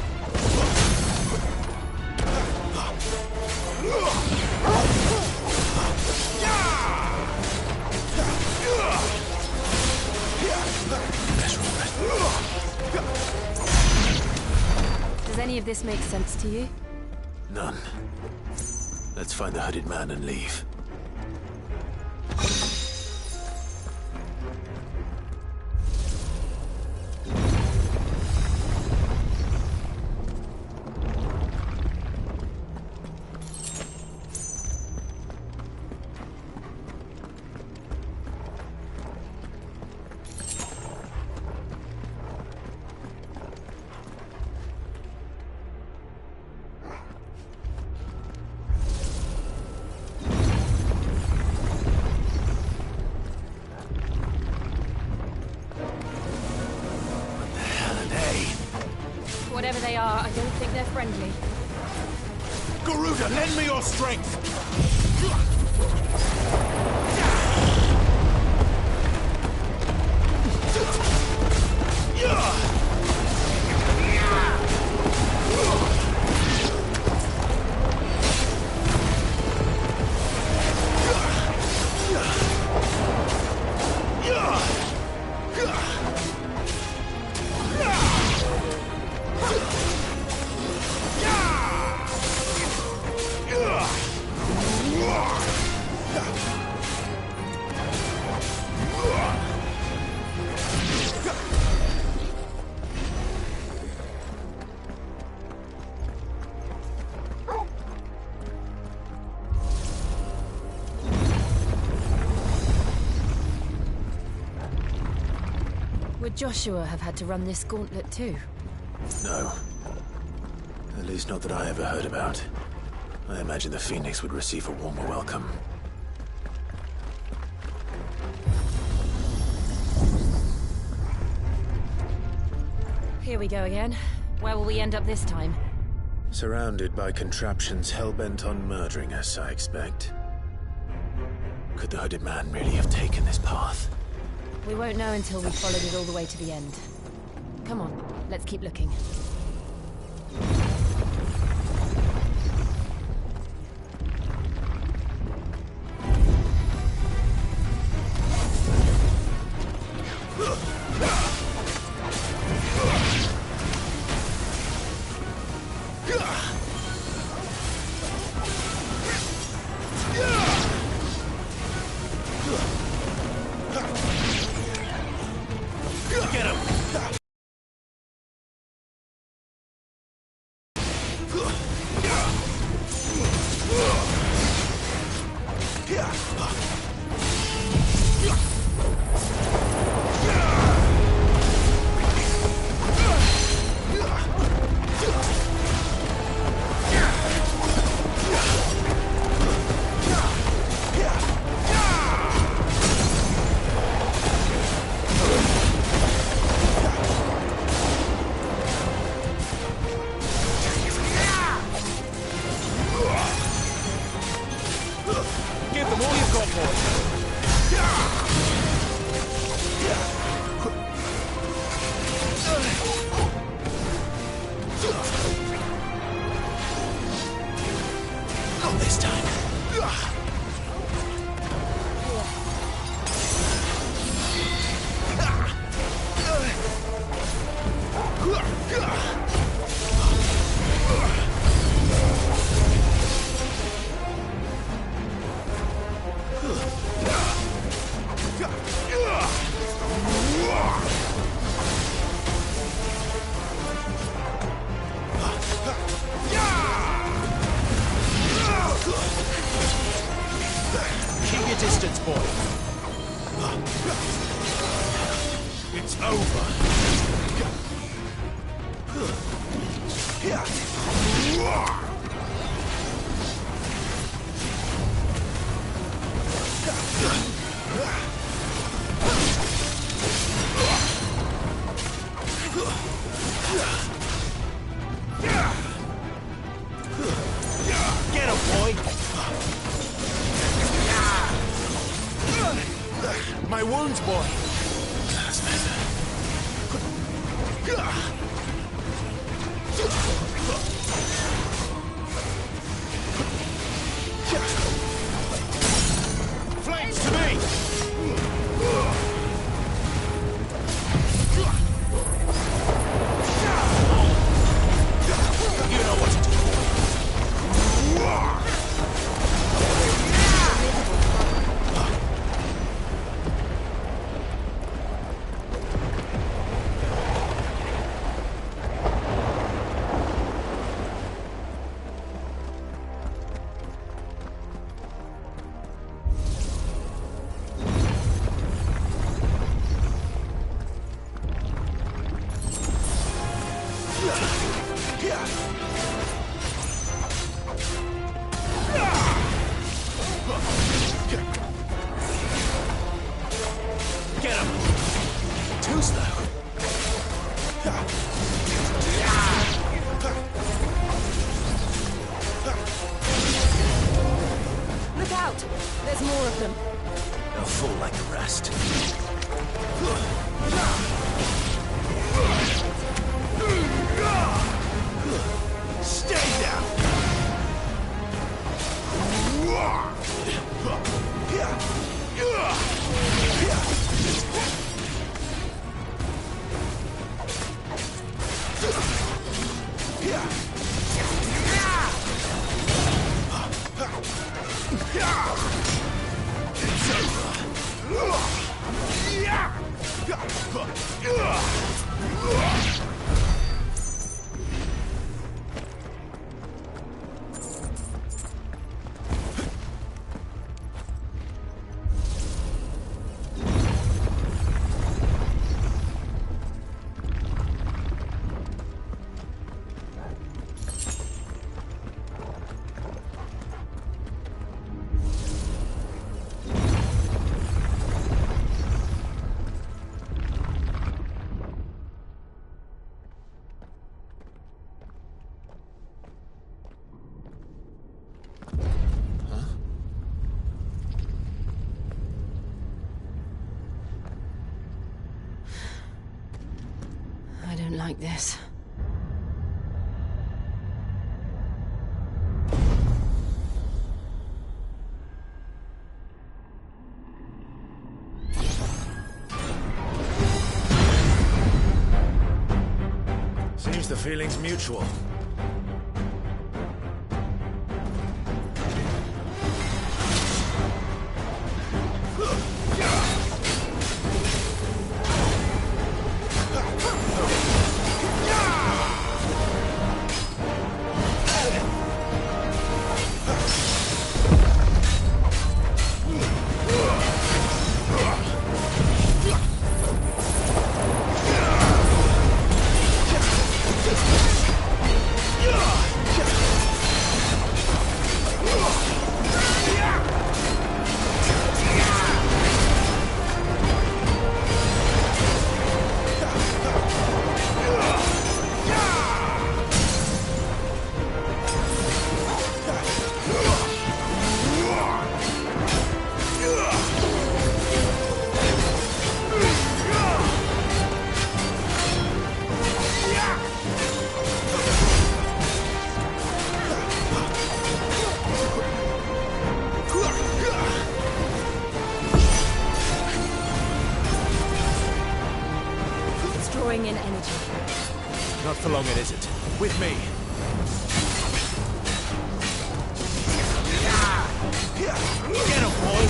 Does any of this make sense to you? None. Let's find the hooded man and leave. Whatever they are, I don't think they're friendly. Garuda, lend me your strength! Would Joshua have had to run this gauntlet too? No. At least not that I ever heard about. I imagine the Phoenix would receive a warmer welcome. Here we go again. Where will we end up this time? Surrounded by contraptions hell-bent on murdering us, I expect. Could the hooded man really have taken this path? We won't know until we've followed it all the way to the end. Come on, let's keep looking. It's over. Too slow. Look out! There's more of them. They'll fall like the rest. Stay down! I don't like this. Seems the feeling's mutual. Drawing in energy. Not for long, it isn't. With me. Get him, boy!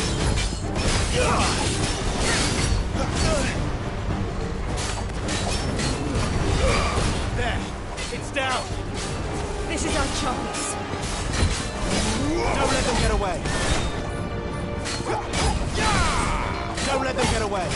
There! It's down! This is our chance. Don't let them get away! Don't let them get away!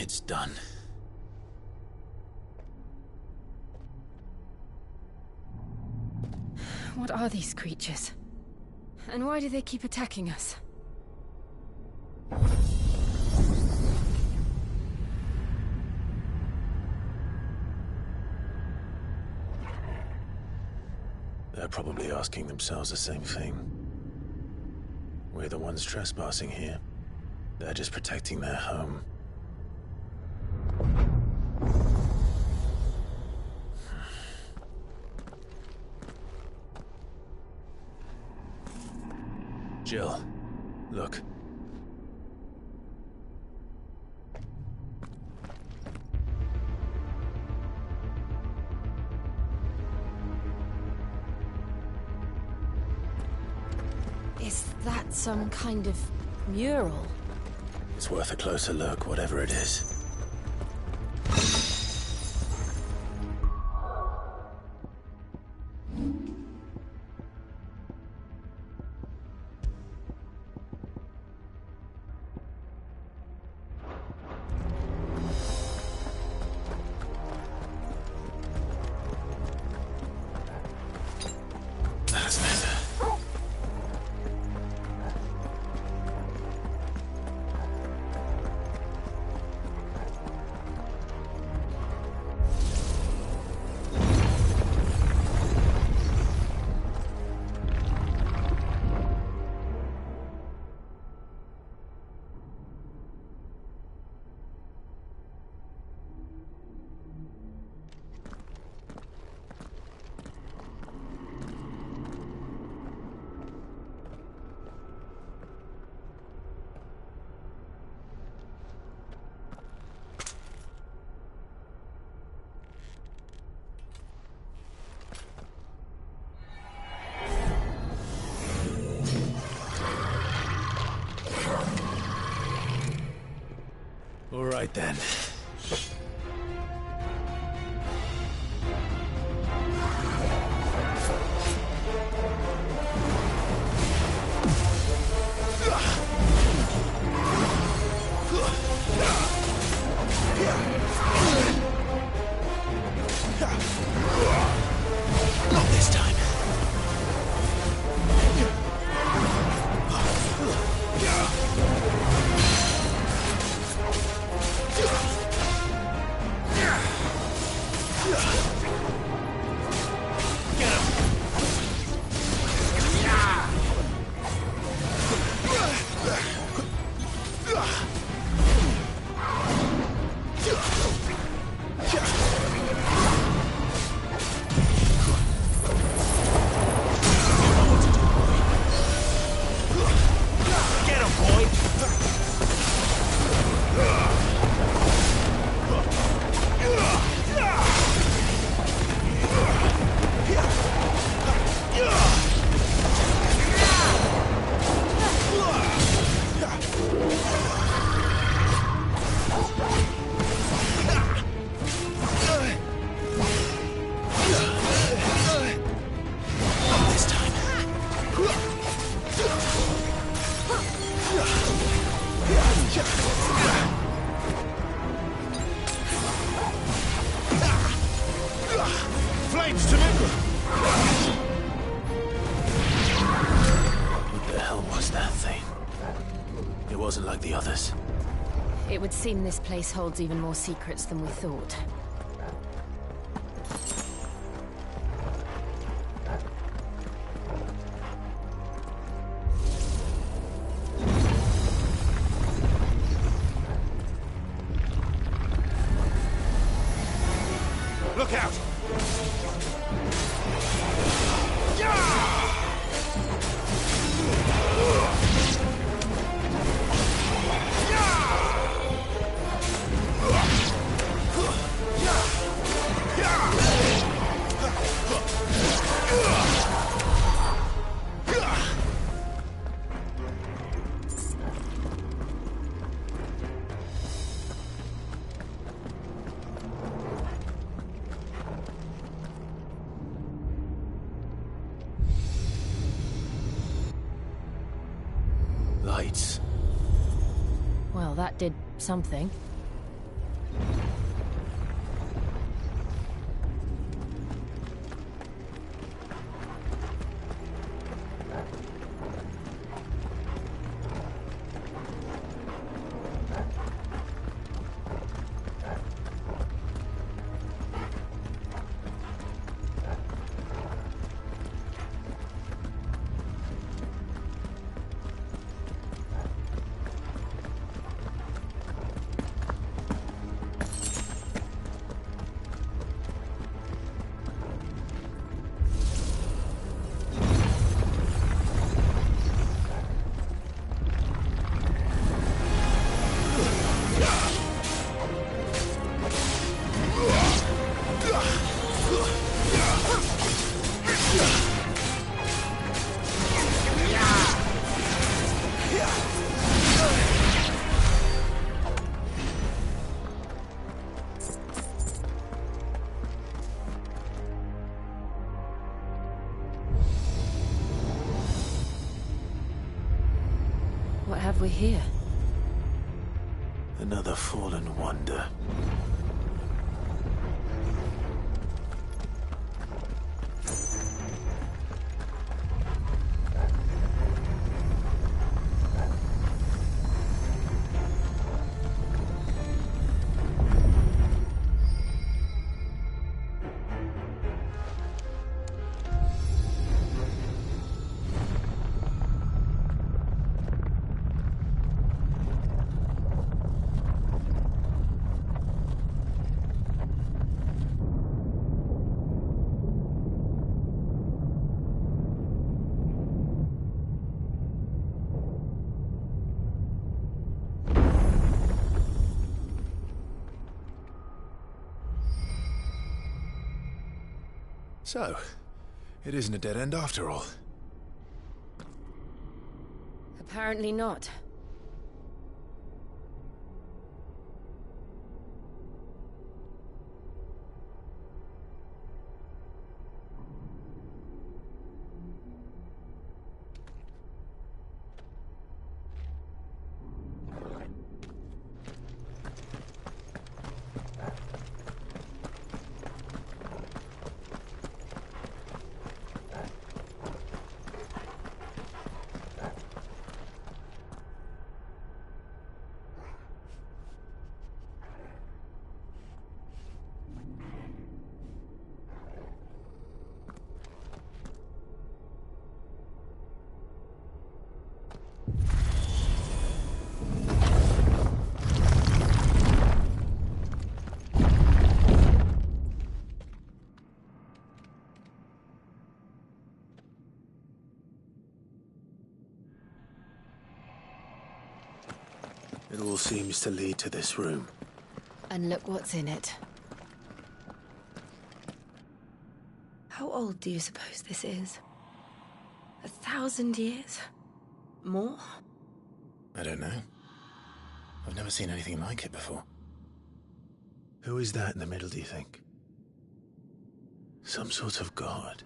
It's done. What are these creatures? And why do they keep attacking us? They're probably asking themselves the same thing. We're the ones trespassing here. They're just protecting their home. Jill, look. Is that some kind of mural? It's worth a closer look, whatever it is. All right then. Not this time. Flames to me! What the hell was that thing? It wasn't like the others. It would seem this place holds even more secrets than we thought. Look out! Lights. Well, that did something. we here? Another fallen wonder. So, it isn't a dead end after all. Apparently not. It all seems to lead to this room. And look what's in it. How old do you suppose this is? 1,000 years? More? I don't know. I've never seen anything like it before. Who is that in the middle, do you think? Some sort of god?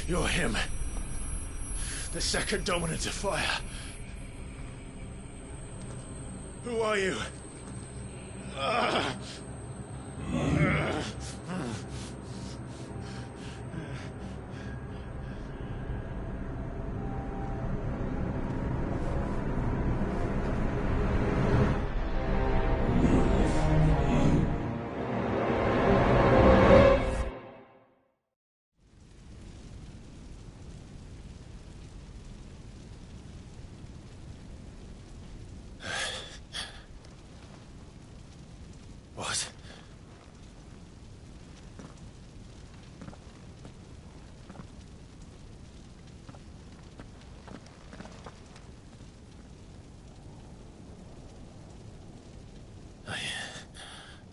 You're him. The second dominant of fire. Who are you? What?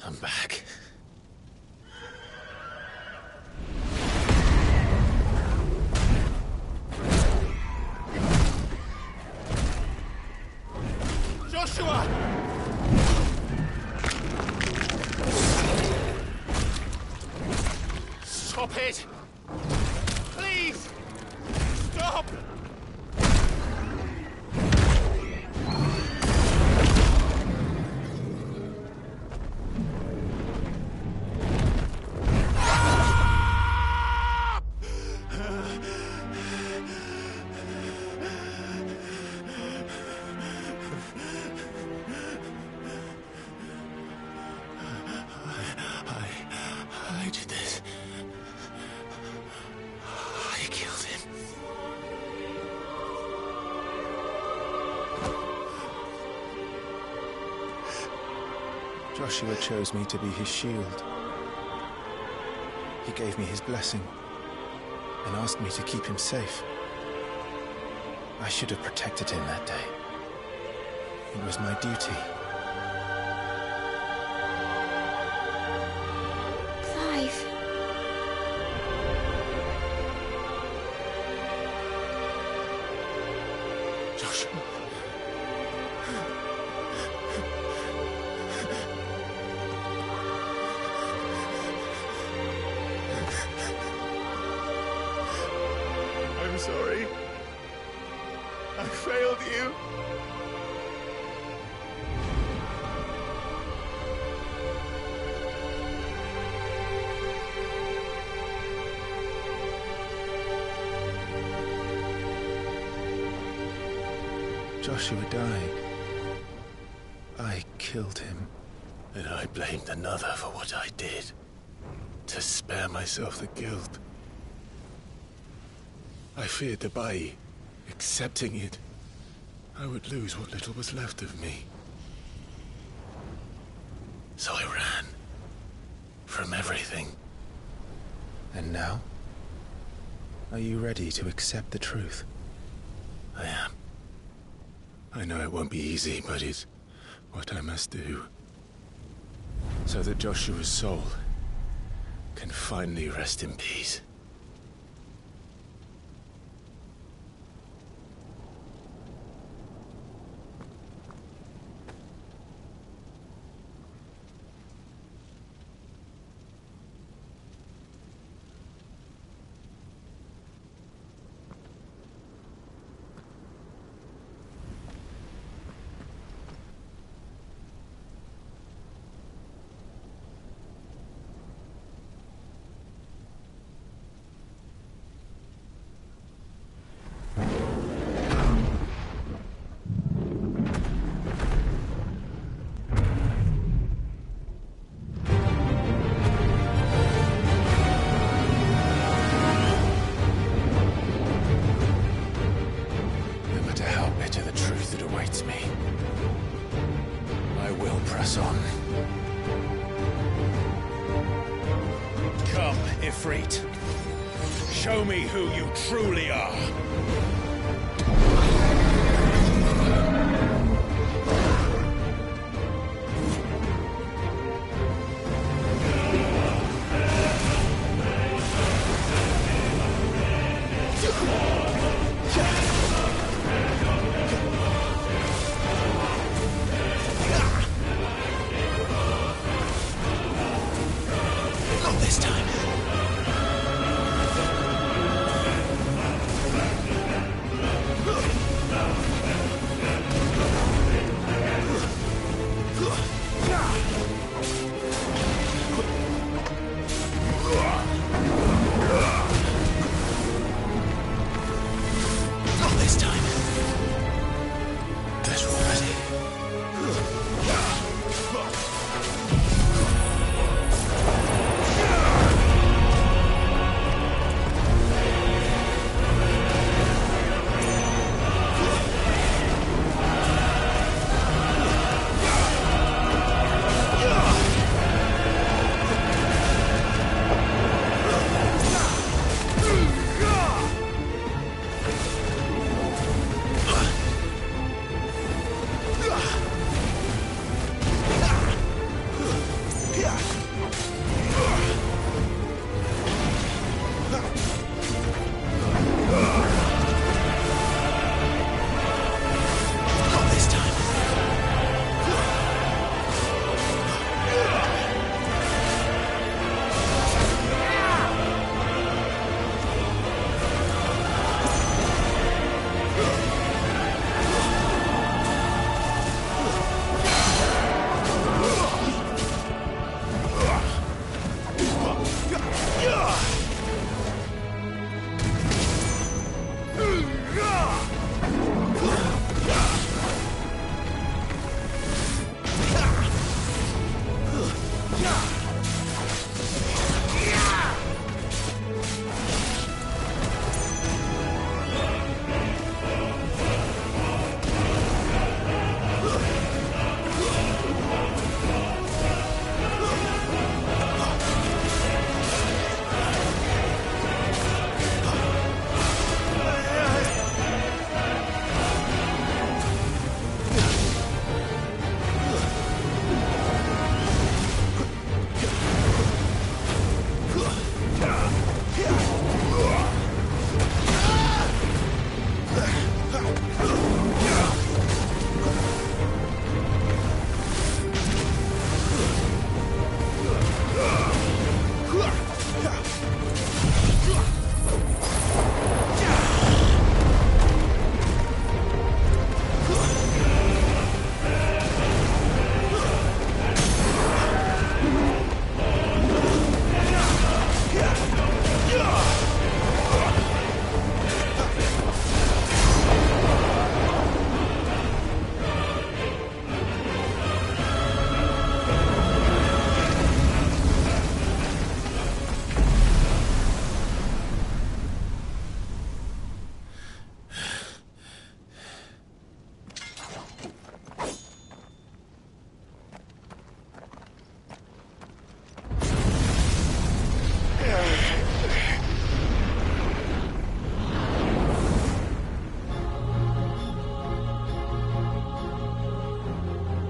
I'm back. Joshua! Stop it! Please! Stop! I did this. I killed him. Joshua chose me to be his shield. He gave me his blessing and asked me to keep him safe. I should have protected him that day. It was my duty. Clive. Joshua. I'm sorry. I failed you. Joshua died. I killed him. And I blamed another for what I did. To spare myself the guilt. I feared that by accepting it, I would lose what little was left of me. So I ran. From everything. And now? Are you ready to accept the truth? I am. I know it won't be easy, but it's what I must do. So that Joshua's soul can finally rest in peace. Ifrit. Show me who you truly are. Not this time. Yeah!